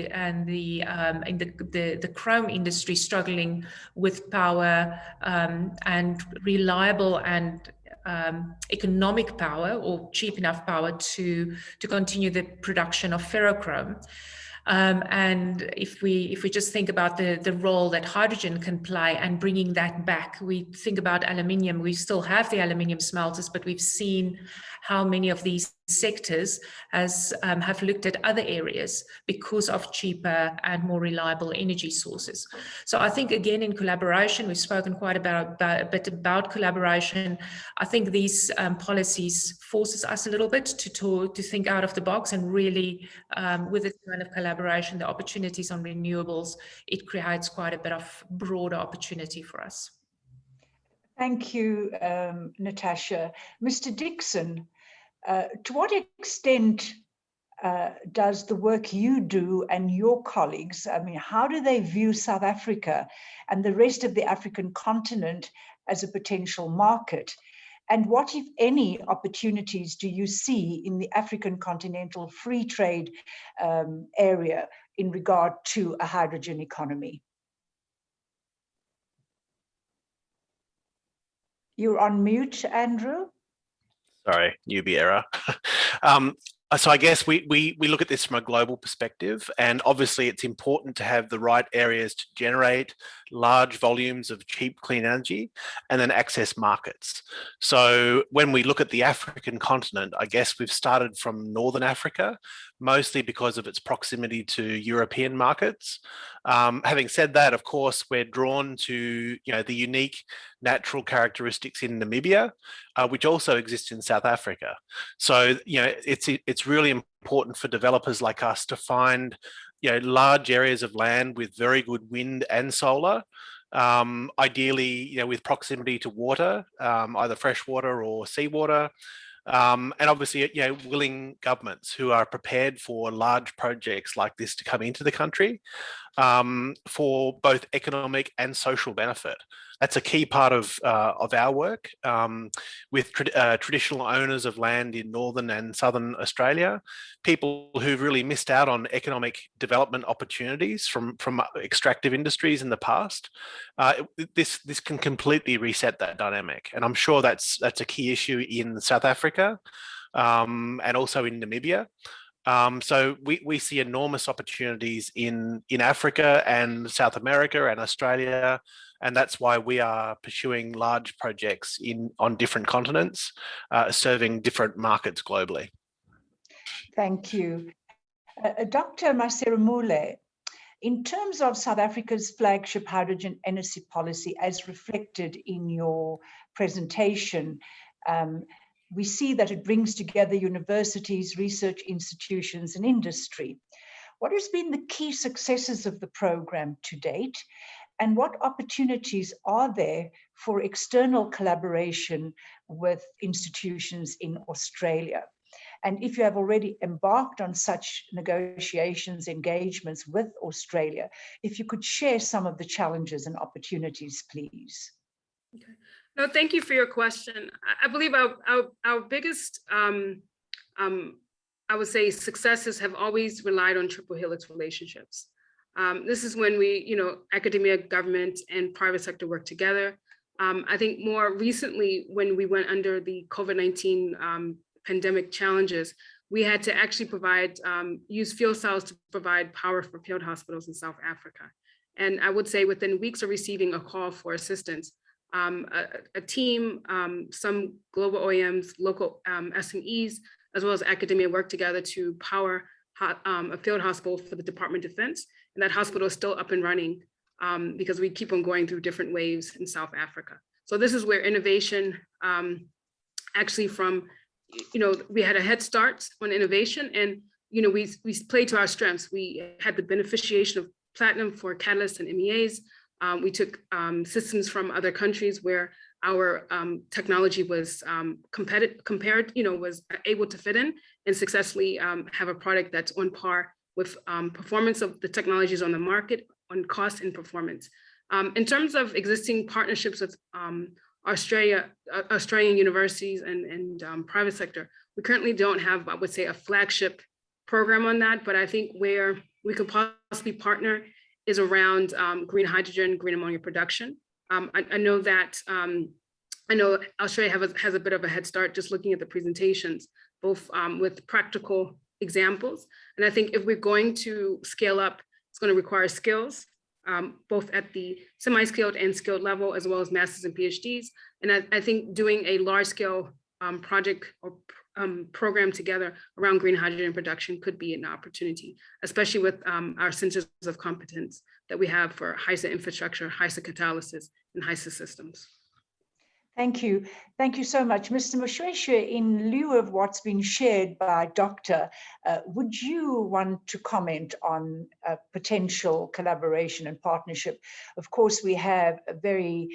chrome industry struggling with power and reliable and economic power, or cheap enough power to continue the production of ferrochrome. And if we just think about the role that hydrogen can play and bringing that back, we think about aluminium. We still have the aluminium smelters, but we've seen how many of these sectors have looked at other areas because of cheaper and more reliable energy sources. So I think, again, in collaboration, we've spoken quite a bit about collaboration. I think these policies forces us a little bit to think out of the box, and really with this kind of collaboration, the opportunities on renewables, it creates quite a bit of broader opportunity for us. Thank you, Natasha. Mr. Dixon, to what extent does the work you do and your colleagues, I mean, how do they view South Africa and the rest of the African continent as a potential market? And what, if any, opportunities do you see in the African continental free trade area in regard to a hydrogen economy? You're on mute, Andrew. Sorry, newbie error. So I guess we look at this from a global perspective, and obviously it's important to have the right areas to generate large volumes of cheap, clean energy and then access markets. So when we look at the African continent, I guess we've started from Northern Africa, mostly because of its proximity to European markets. Having said that, of course, we're drawn to the unique natural characteristics in Namibia, which also exist in South Africa. So it's really important for developers like us to find large areas of land with very good wind and solar, ideally with proximity to water, either fresh water or seawater. And obviously, willing governments who are prepared for large projects like this to come into the country for both economic and social benefit. That's a key part of our work with traditional owners of land in northern and southern Australia, people who've really missed out on economic development opportunities from extractive industries in the past. This can completely reset that dynamic, and I'm sure that's a key issue in South Africa and also in Namibia. So we see enormous opportunities in Africa and South America and Australia, and that's why we are pursuing large projects on different continents, serving different markets globally. Thank you. Dr. Maserumule, in terms of South Africa's flagship hydrogen energy policy as reflected in your presentation, we see that it brings together universities, research institutions, and industry. What has been the key successes of the program to date, and what opportunities are there for external collaboration with institutions in Australia? And if you have already embarked on such negotiations, engagements with Australia, if you could share some of the challenges and opportunities, please. Okay. No, thank you for your question. I believe our biggest, I would say, successes have always relied on triple helix relationships. This is when we, academia, government, and private sector work together. I think more recently, when we went under the COVID-19 pandemic challenges, we had to actually use fuel cells to provide power for field hospitals in South Africa. And I would say within weeks of receiving a call for assistance, a team, some global OEMs, local SMEs, as well as academia worked together to power a field hospital for the Department of Defense. And that hospital is still up and running because we keep on going through different waves in South Africa. So this is where innovation actually we had a head start on innovation, and we played to our strengths. We had the beneficiation of platinum for catalysts and MEAs. We took systems from other countries where our technology was was able to fit in and successfully have a product that's on par with performance of the technologies on the market, on cost and performance. In terms of existing partnerships with Australian universities and private sector, we currently don't have, I would say, a flagship program on that, but I think where we could possibly partner is around green hydrogen, green ammonia production. I know that Australia has a bit of a head start just looking at the presentations, both with practical examples. And I think if we're going to scale up, it's going to require skills, both at the semi-skilled and skilled level, as well as masters and PhDs. And I think doing a large scale project or program together around green hydrogen production could be an opportunity, especially with our centers of competence that we have for HYSA infrastructure, HYSA catalysis, and HYSA systems. Thank you. Thank you so much. Mr. Moshweshwe, in lieu of what's been shared by Doctor, would you want to comment on potential collaboration and partnership? Of course, we have a very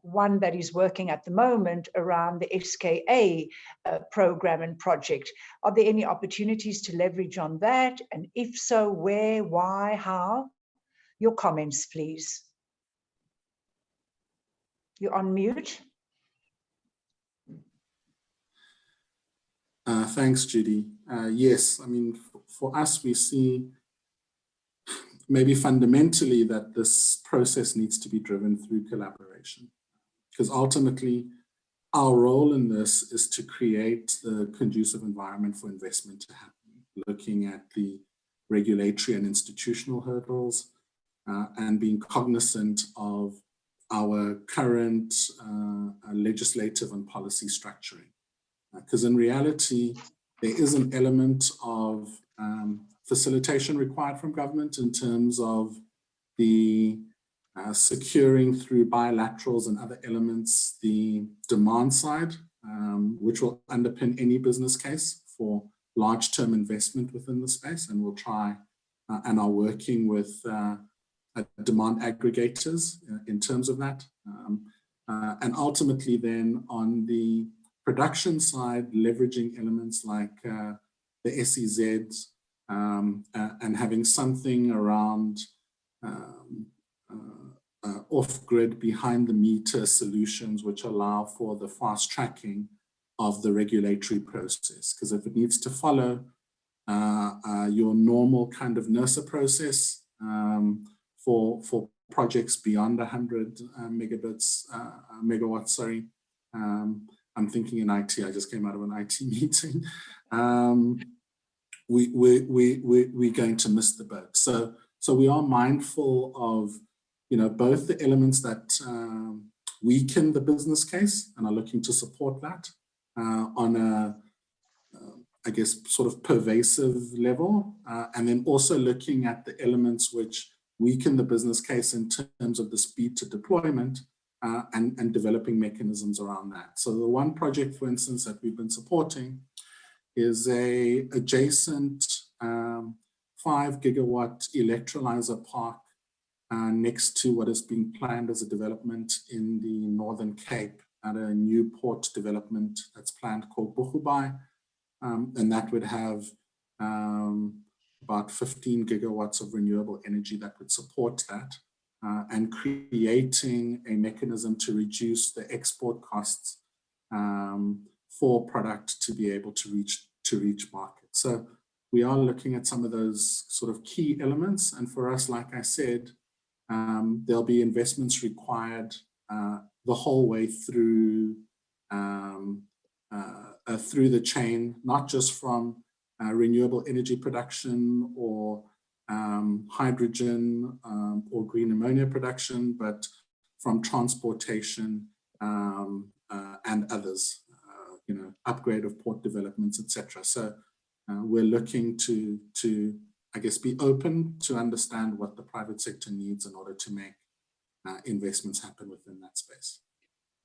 one that is working at the moment around the SKA program and project. Are there any opportunities to leverage on that? And if so, where, why, how? Your comments, please. You're on mute. Thanks, Judy. Yes, I mean, for us, we see maybe fundamentally that this process needs to be driven through collaboration, because ultimately our role in this is to create the conducive environment for investment to happen, looking at the regulatory and institutional hurdles and being cognizant of our current legislative and policy structuring. Because in reality, there is an element of facilitation required from government in terms of the securing through bilaterals and other elements, the demand side, which will underpin any business case for large-term investment within the space. And we'll try and are working with demand aggregators in terms of that. And ultimately then on the production side, leveraging elements like the SEZs and having something around off-grid, behind-the-meter solutions which allow for the fast tracking of the regulatory process. Because if it needs to follow your normal kind of NERSA process for projects beyond 100 megawatts, sorry. I'm thinking in IT, I just came out of an IT meeting. We're going to miss the boat. So we are mindful of, both the elements that weaken the business case and are looking to support that on a, I guess, sort of pervasive level, and then also looking at the elements which weaken the business case in terms of the speed to deployment and developing mechanisms around that. So the one project, for instance, that we've been supporting is a adjacent 5 gigawatt electrolyzer park next to what is being planned as a development in the Northern Cape at a new port development that's planned called Bochubai. And that would have about 15 gigawatts of renewable energy that would support that, and creating a mechanism to reduce the export costs for product to be able to reach market. So we are looking at some of those sort of key elements. And for us, like I said, there'll be investments required the whole way through the chain, not just from renewable energy production or hydrogen or green ammonia production, but from transportation and others, upgrade of port developments, etc. So we're looking to, I guess, be open to understand what the private sector needs in order to make investments happen within that space.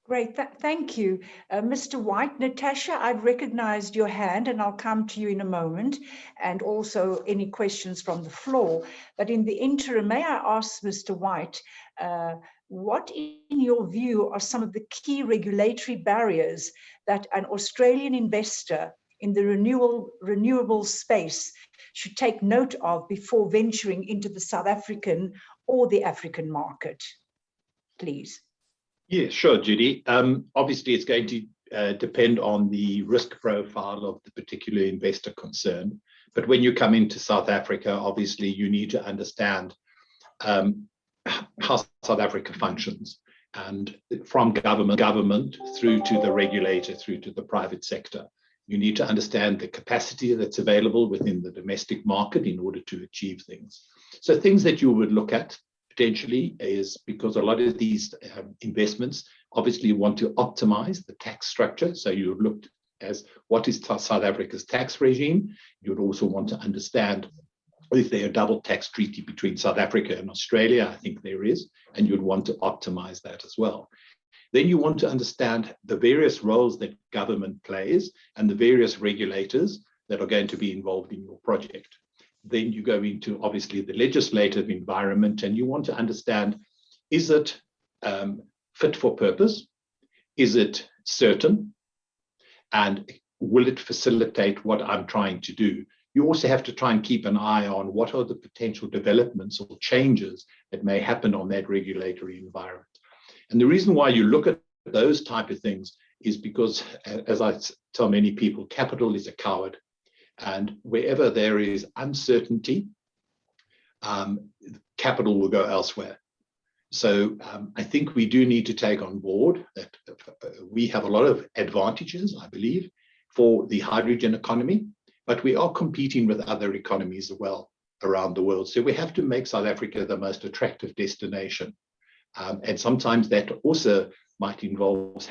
Great, thank you. Mr. White, Natasha, I've recognized your hand and I'll come to you in a moment, and also any questions from the floor. But in the interim, may I ask Mr. White, what in your view are some of the key regulatory barriers that an Australian investor in the renewable space should take note of before venturing into the South African or the African market, please? Yeah, sure, Judy. Obviously, it's going to depend on the risk profile of the particular investor concerned. But when you come into South Africa, obviously, you need to understand how South Africa functions, and from government through to the regulator, through to the private sector. You need to understand the capacity that's available within the domestic market in order to achieve things. So things that you would look at potentially is, because a lot of these investments obviously want to optimize the tax structure. So you would look as what is South Africa's tax regime. You would also want to understand if there are double tax treaty between South Africa and Australia. I think there is, and you'd want to optimize that as well. Then you want to understand the various roles that government plays and the various regulators that are going to be involved in your project. Then you go into, obviously, the legislative environment, and you want to understand, is it fit for purpose? Is it certain? And will it facilitate what I'm trying to do? You also have to try and keep an eye on what are the potential developments or changes that may happen on that regulatory environment. And the reason why you look at those type of things is because, as I tell many people, capital is a coward. And wherever there is uncertainty, capital will go elsewhere. So I think we do need to take on board that we have a lot of advantages, I believe, for the hydrogen economy, but we are competing with other economies as well around the world. So we have to make South Africa the most attractive destination. And sometimes that also might involve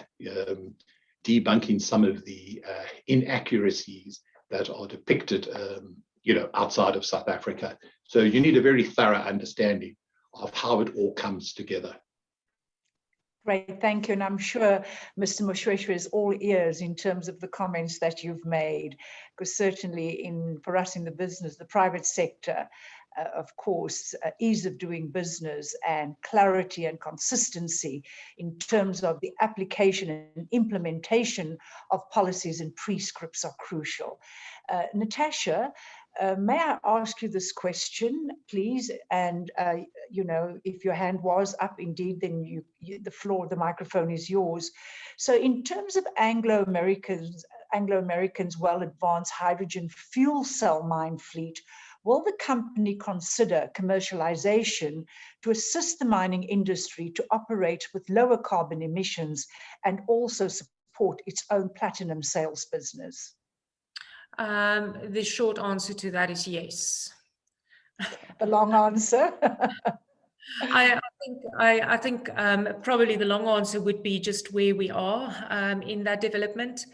debunking some of the inaccuracies that are depicted, outside of South Africa. So you need a very thorough understanding of how it all comes together. Great, thank you. And I'm sure Mr. Moshweshwe is all ears in terms of the comments that you've made, because certainly for us in the business, the private sector, of course, ease of doing business and clarity and consistency in terms of the application and implementation of policies and prescripts are crucial. Natasha, may I ask you this question, please? And you know, if your hand was up, indeed, then the microphone is yours. So, in terms of Anglo-Americans' well-advanced hydrogen fuel cell mine fleet, will the company consider commercialization to assist the mining industry to operate with lower carbon emissions and also support its own platinum sales business? The short answer to that is yes. The long answer? I think probably the long answer would be just where we are in that development.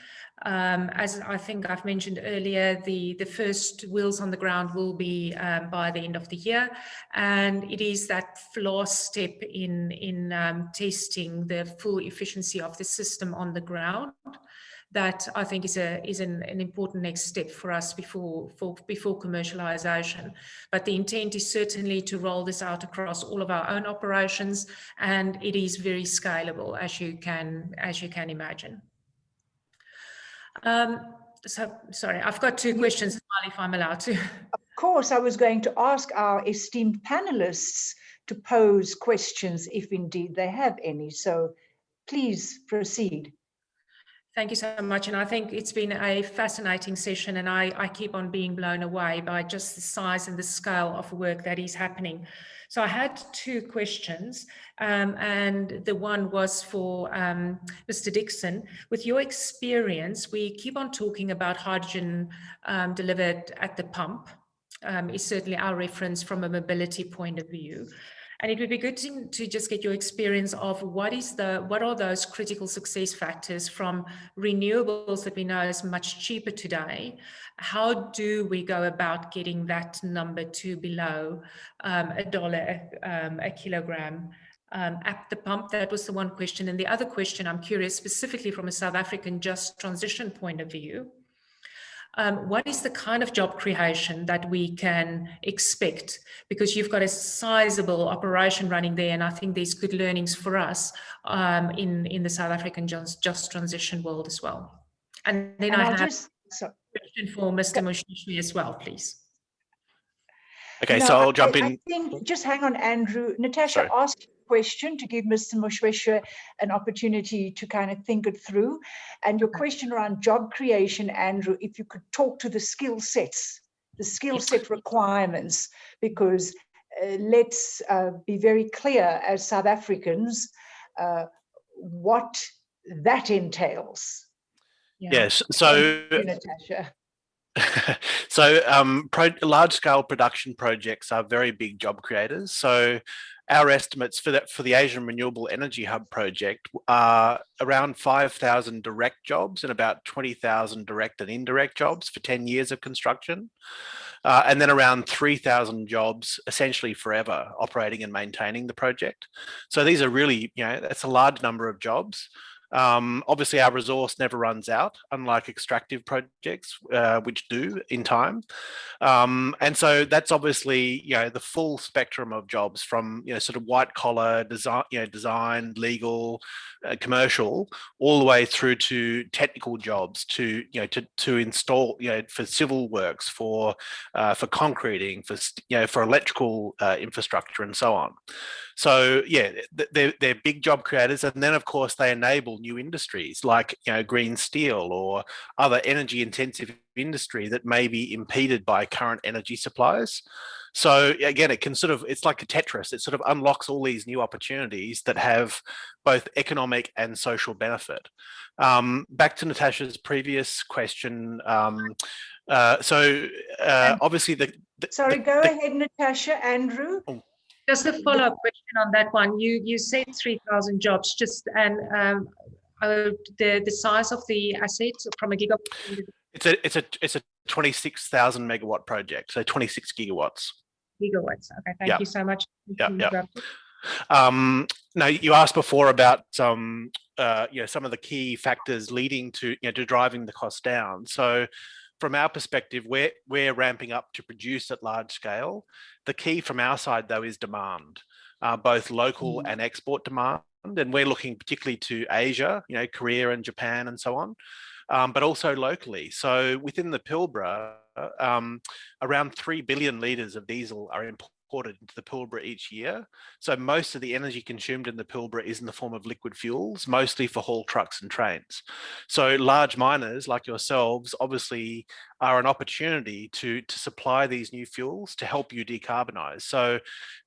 As I think I've mentioned earlier, the first wheels on the ground will be by the end of the year, and it is that last step in testing the full efficiency of the system on the ground that I think is an important next step for us before commercialization. But the intent is certainly to roll this out across all of our own operations, and it is very scalable, as you can imagine. So sorry, I've got two questions, if I'm allowed to. Of course, I was going to ask our esteemed panelists to pose questions if indeed they have any. So please proceed. Thank you so much. And I think it's been a fascinating session, and I keep on being blown away by just the size and the scale of work that is happening. So I had two questions, and the one was for Mr. Dixon. With your experience, we keep on talking about hydrogen delivered at the pump, is certainly our reference from a mobility point of view. And it would be good to just get your experience of what are those critical success factors from renewables that we know is much cheaper today. How do we go about getting that number to below $1 a kilogram at the pump? That was the one question. And the other question, I'm curious specifically from a South African just transition point of view. What is the kind of job creation that we can expect? Because you've got a sizable operation running there, and I think there's good learnings for us in the South African just transition world as well. And then I have a question for Mr. Moshweshwe as well, please. Okay, so I'll jump in. I think, just hang on, Andrew. Natasha asked a question to give Mr. Moshweshwe an opportunity to kind of think it through. And your question around job creation, Andrew, if you could talk to the skill sets, the skill set requirements, because let's be very clear as South Africans what that entails. Yes, so Natasha. So large-scale production projects are very big job creators. So our estimates for the Asian Renewable Energy Hub project are around 5,000 direct jobs and about 20,000 direct and indirect jobs for 10 years of construction. And then around 3,000 jobs essentially forever operating and maintaining the project. So these are really, that's a large number of jobs. Obviously our resource never runs out, unlike extractive projects, which do in time. And so that's obviously, the full spectrum of jobs from, sort of white collar design, legal, commercial, all the way through to technical jobs to install, for civil works, for concreting, for electrical infrastructure and so on. So yeah, they're big job creators, and then of course they enable new industries like green steel or other energy intensive industry that may be impeded by current energy supplies. So again, it's like a Tetris. It sort of unlocks all these new opportunities that have both economic and social benefit. Back to Natasha's previous question. Obviously sorry, go ahead, Natasha. Andrew. Just a follow-up question on that one. You said 3,000 jobs, the size of the assets from a gigawatt. It's a 26,000 megawatt project, so 26 gigawatts. Gigawatts. Okay, thank you so much. Now, you asked before about some of the key factors leading to to driving the cost down. So, from our perspective, we're ramping up to produce at large scale. The key from our side, though, is demand, both local and export demand, and we're looking particularly to Asia, Korea and Japan and so on, but also locally. So within the Pilbara, around 3 billion litres of diesel are imported into the Pilbara each year. So most of the energy consumed in the Pilbara is in the form of liquid fuels, mostly for haul trucks and trains. So large miners like yourselves obviously are an opportunity to supply these new fuels to help you decarbonise. So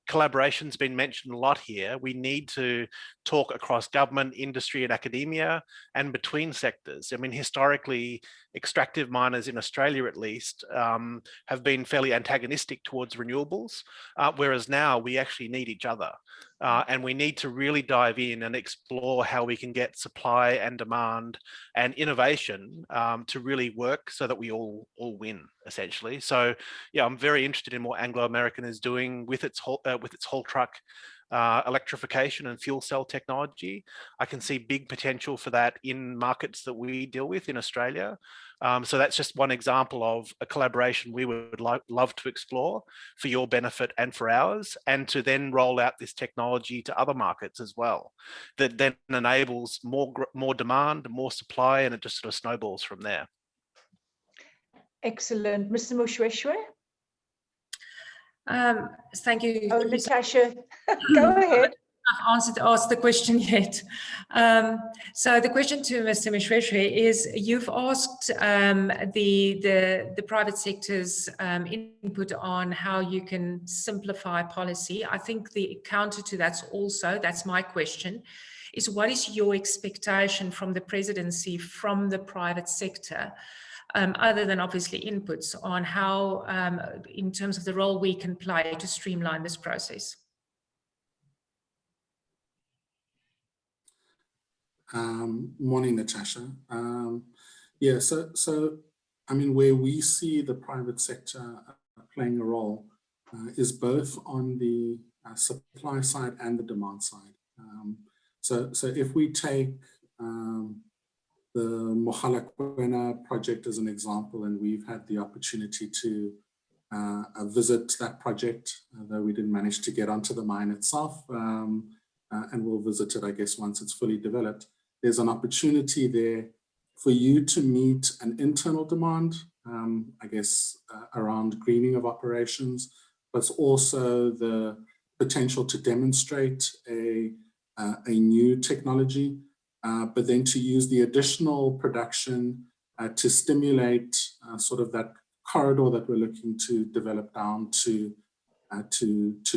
collaboration's been mentioned a lot here. We need to talk across government, industry and academia and between sectors. I mean, historically, extractive miners in Australia, at least, have been fairly antagonistic towards renewables, whereas now we actually need each other. And we need to really dive in and explore how we can get supply and demand and innovation to really work so that we all win, essentially. So, yeah, I'm very interested in what Anglo American is doing with its haul truck electrification and fuel cell technology. I can see big potential for that in markets that we deal with in Australia. So that's just one example of a collaboration we would love to explore for your benefit and for ours, and to then roll out this technology to other markets as well. That then enables more demand, more supply, and it just sort of snowballs from there. Excellent. Mr. Mushweshwe? Thank you. Oh, Natasha, go ahead. I've asked the question yet. So the question to Mr. Mushweshwe is, you've asked the private sector's input on how you can simplify policy. I think the counter to that's my question, is what is your expectation from the presidency, from the private sector, other than obviously inputs on how, in terms of the role we can play to streamline this process? Morning, Natasha. Yeah, so I mean, where we see the private sector playing a role is both on the supply side and the demand side. So if we take the Mogalakwena project as an example, and we've had the opportunity to visit that project, though we didn't manage to get onto the mine itself, and we'll visit it, I guess, once it's fully developed. There's an opportunity there for you to meet an internal demand, I guess, around greening of operations, but also the potential to demonstrate a new technology, but then to use the additional production to stimulate sort of that corridor that we're looking to develop down to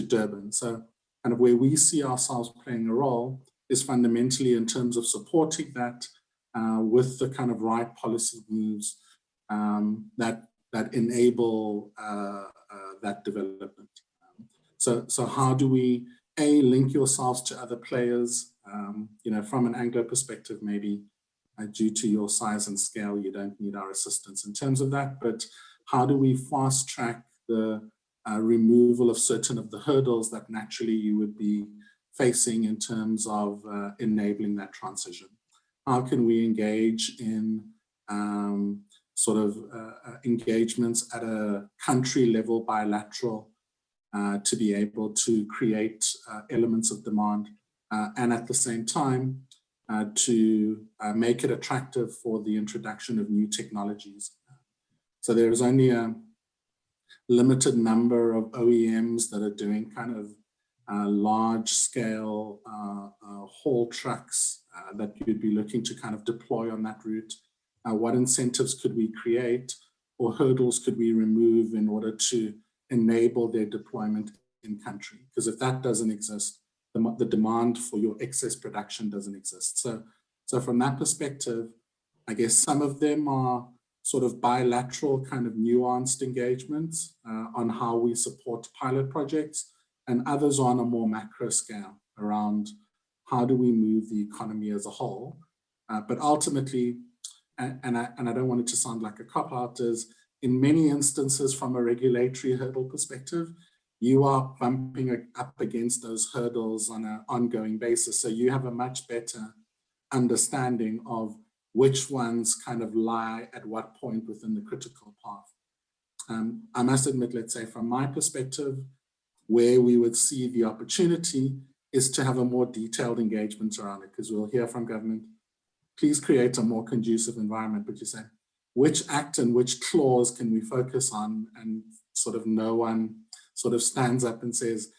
Durban. So kind of where we see ourselves playing a role is fundamentally in terms of supporting that with the kind of right policy moves that enable that development. So how do we link yourselves to other players? From an Anglo perspective, maybe due to your size and scale, you don't need our assistance in terms of that, but how do we fast track the removal of certain of the hurdles that naturally you would be facing in terms of enabling that transition? How can we engage in sort of engagements at a country level, bilateral, to be able to create elements of demand and at the same time to make it attractive for the introduction of new technologies? So there's only a limited number of OEMs that are doing kind of large scale haul trucks that you'd be looking to kind of deploy on that route. What incentives could we create or hurdles could we remove in order to enable their deployment in country? Because if that doesn't exist, the demand for your excess production doesn't exist. So from that perspective, I guess some of them are sort of bilateral kind of nuanced engagements on how we support pilot projects, and others on a more macro scale around how do we move the economy as a whole. But ultimately, and I don't want it to sound like a cop-out, is in many instances from a regulatory hurdle perspective, you are bumping up against those hurdles on an ongoing basis. So you have a much better understanding of which ones kind of lie at what point within the critical path. I must admit, let's say from my perspective, where we would see the opportunity is to have a more detailed engagement around it, because we'll hear from government, please create a more conducive environment, but you say, which act and which clause can we focus on? And sort of no one sort of stands up and says,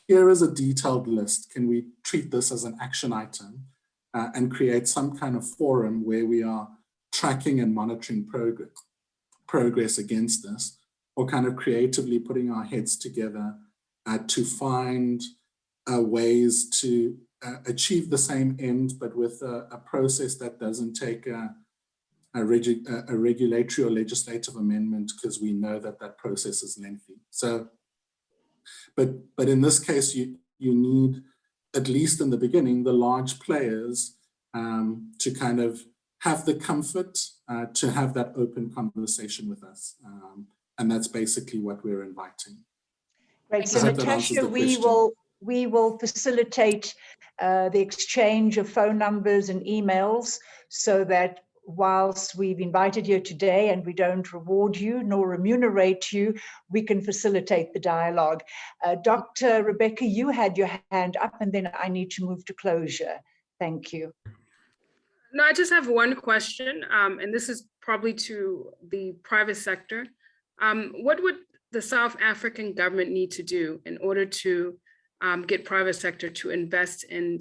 here is a detailed list. Can we treat this as an action item and create some kind of forum where we are tracking and monitoring progress against this, or kind of creatively putting our heads together to find ways to achieve the same end, but with a process that doesn't take a regulatory or legislative amendment, because we know that that process is lengthy. So, but in this case, you need, at least in the beginning, the large players to kind of have the comfort to have that open conversation with us. And that's basically what we're inviting. Right, so Natasha, we will facilitate the exchange of phone numbers and emails, so that whilst we've invited you today and we don't reward you nor remunerate you, we can facilitate the dialogue. Dr. Rebecca, you had your hand up, and then I need to move to closure. Thank you. No, I just have one question, and this is probably to the private sector. What would the South African government need to do in order to get private sector to invest in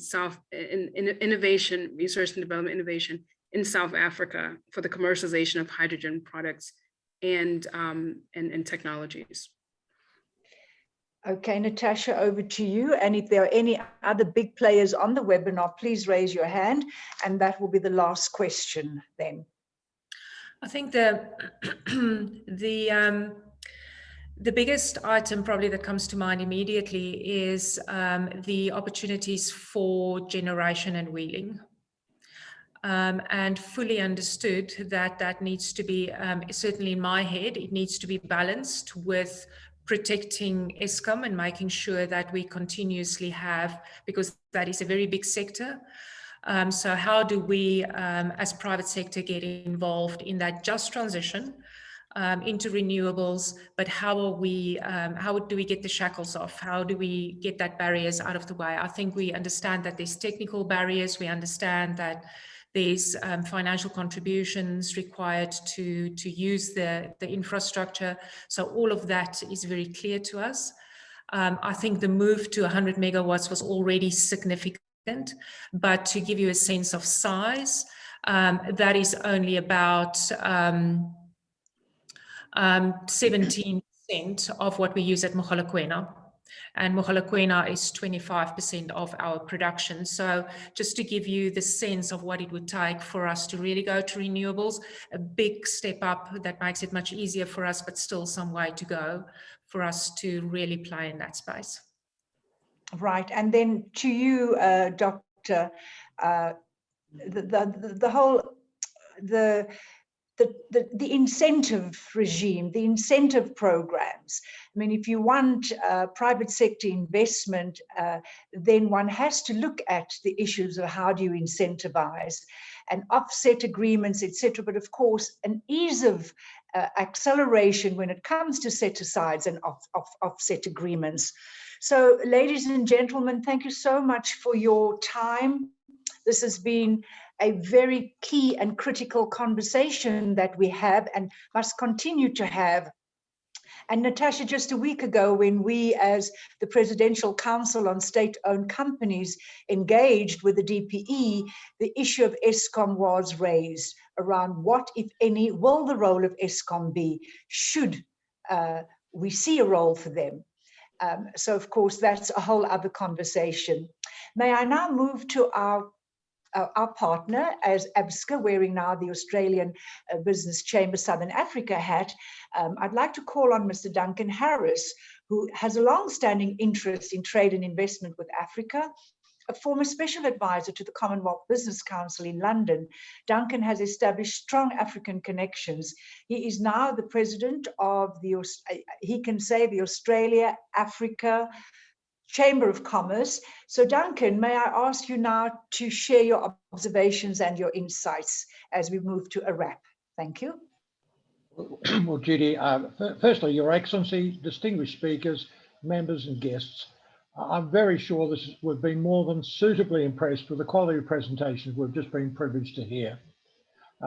innovation, research and development innovation in South Africa for the commercialization of hydrogen products and technologies? Okay, Natasha, over to you. And if there are any other big players on the webinar, please raise your hand, and that will be the last question then. I think the biggest item probably that comes to mind immediately is the opportunities for generation and wheeling. And fully understood that needs to be, certainly in my head, it needs to be balanced with protecting Eskom and making sure that we continuously have, because that is a very big sector. So how do we, as private sector, get involved in that just transition into renewables, but how do we get the shackles off? How do we get that barriers out of the way? I think we understand that there's technical barriers. We understand that there's financial contributions required to use the infrastructure. So all of that is very clear to us. I think the move to 100 megawatts was already significant, but to give you a sense of size, that is only about 17% of what we use at Mogalakwena. And Mogalakwena is 25% of our production. So just to give you the sense of what it would take for us to really go to renewables, a big step up that makes it much easier for us, but still some way to go for us to really play in that space. Right, and then to you, Doctor, the incentive regime, the incentive programs. I mean, if you want private sector investment, then one has to look at the issues of how do you incentivize and offset agreements, etc. But of course, an ease of acceleration when it comes to set-asides and offset agreements. So, ladies and gentlemen, thank you so much for your time. This has been a very key and critical conversation that we have and must continue to have. And Natasha, just a week ago, when we as the Presidential Council on State-Owned Companies engaged with the DPE, the issue of Eskom was raised around what, if any, will the role of Eskom be, should we see a role for them. So, of course, that's a whole other conversation. May I now move to our partner as ABCSA, wearing now the Australian Business Chamber Southern Africa hat. I'd like to call on Mr. Duncan Harris, who has a long-standing interest in trade and investment with Africa. a former special advisor to the Commonwealth Business Council in London, Duncan has established strong African connections. He is now the president of the Australia Africa Chamber of Commerce. So Duncan, may I ask you now to share your observations and your insights as we move to a wrap? Thank you. Well, Judy, firstly, Your Excellency, distinguished speakers, members and guests, I'm very sure we've been more than suitably impressed with the quality of presentations we've just been privileged to hear.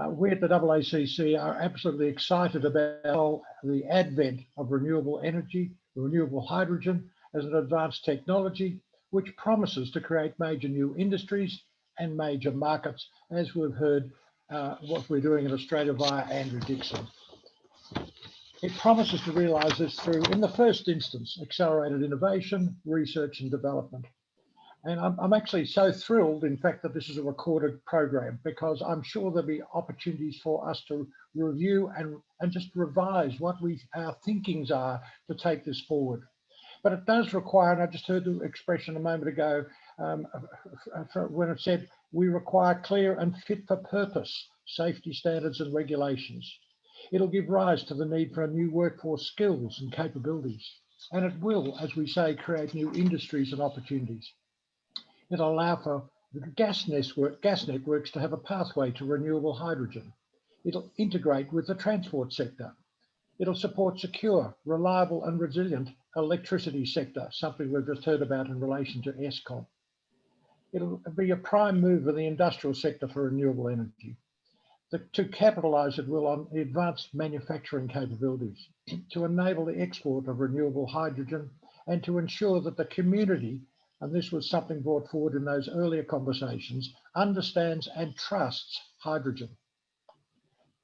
We at the AACC are absolutely excited about the advent of renewable energy, renewable hydrogen as an advanced technology, which promises to create major new industries and major markets, as we've heard what we're doing in Australia via Andrew Dixon. It promises to realise this through, in the first instance, accelerated innovation, research and development. And I'm actually so thrilled, in fact, that this is a recorded program, because I'm sure there'll be opportunities for us to review and just revise what our thinkings are to take this forward. But it does require, and I just heard the expression a moment ago when it said, we require clear and fit for purpose safety standards and regulations. It'll give rise to the need for a new workforce skills and capabilities. And it will, as we say, create new industries and opportunities. It'll allow for the gas networks to have a pathway to renewable hydrogen. It'll integrate with the transport sector. It'll support secure, reliable and resilient electricity sector, something we've just heard about in relation to Eskom. It'll be a prime move in the industrial sector for renewable energy. To capitalise, it will, on the advanced manufacturing capabilities, to enable the export of renewable hydrogen and to ensure that the community, and this was something brought forward in those earlier conversations, understands and trusts hydrogen.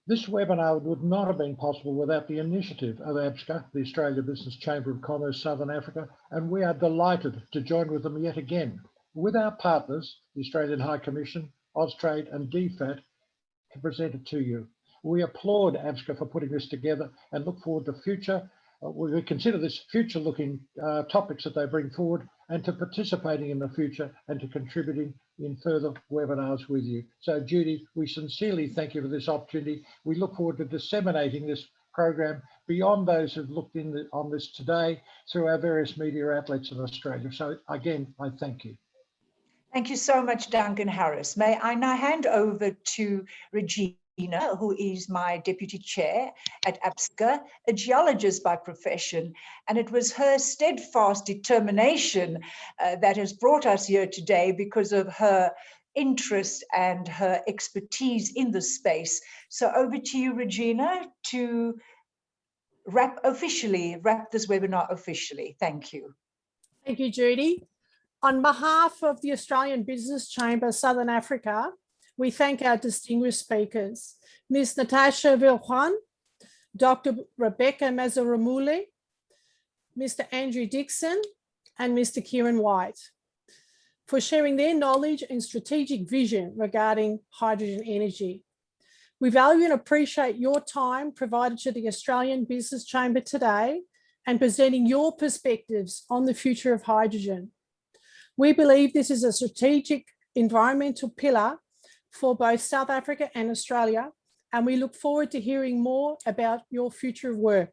This webinar would not have been possible without the initiative of ABCSA, the Australia Business Chamber of Commerce Southern Africa, and we are delighted to join with them yet again, with our partners, the Australian High Commission, Austrade and DFAT, to present it to you. We applaud ABCSA for putting this together and look forward to future. We consider this future-looking topics that they bring forward and to participating in the future and to contributing in further webinars with you. So Judy, we sincerely thank you for this opportunity. We look forward to disseminating this program beyond those who've looked on this today through our various media outlets in Australia. So again, I thank you. Thank you so much, Duncan Harris. May I now hand over to Regina, who is my deputy chair at ABCSA, a geologist by profession, and it was her steadfast determination that has brought us here today because of her interest and her expertise in the space. So over to you, Regina, to wrap this webinar officially. Thank you. Thank you, Judy. On behalf of the Australian Business Chamber Southern Africa, we thank our distinguished speakers, Ms. Natasha Viljuan, Dr. Rebecca Mazaramule, Mr. Andrew Dixon, and Mr. Kieran White, for sharing their knowledge and strategic vision regarding hydrogen energy. We value and appreciate your time provided to the Australian Business Chamber today and presenting your perspectives on the future of hydrogen. We believe this is a strategic environmental pillar for both South Africa and Australia, and we look forward to hearing more about your future work.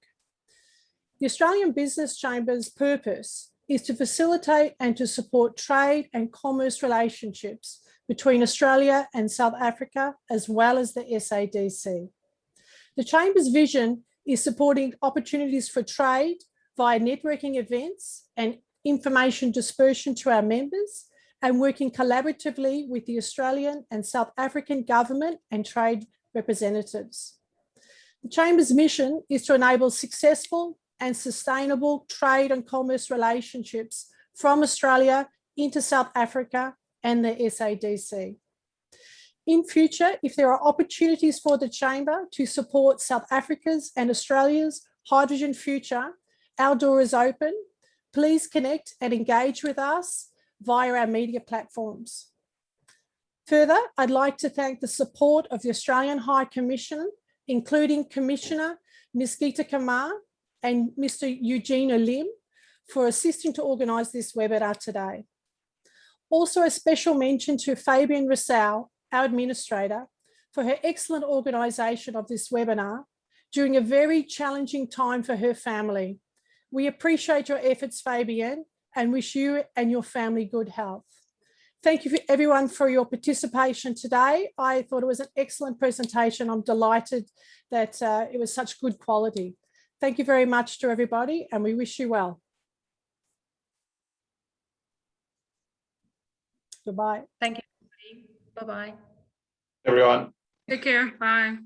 The Australian Business Chamber's purpose is to facilitate and to support trade and commerce relationships between Australia and South Africa, as well as the SADC. The Chamber's vision is supporting opportunities for trade via networking events and information dispersion to our members, and working collaboratively with the Australian and South African government and trade representatives. The Chamber's mission is to enable successful and sustainable trade and commerce relationships from Australia into South Africa and the SADC. In future, if there are opportunities for the Chamber to support South Africa's and Australia's hydrogen future, our door is open. Please connect and engage with us via our media platforms. Further, I'd like to thank the support of the Australian High Commission, including Commissioner Ms. Geeta Kumar and Mr. Eugene Lim, for assisting to organise this webinar today. Also, a special mention to Fabian Rissau, our administrator, for her excellent organisation of this webinar during a very challenging time for her family. We appreciate your efforts, Fabian, and wish you and your family good health. Thank you everyone for your participation today. I thought it was an excellent presentation. I'm delighted that it was such good quality. Thank you very much to everybody, and we wish you well. Goodbye. Thank you. Bye-bye. Everyone. Take care. Bye.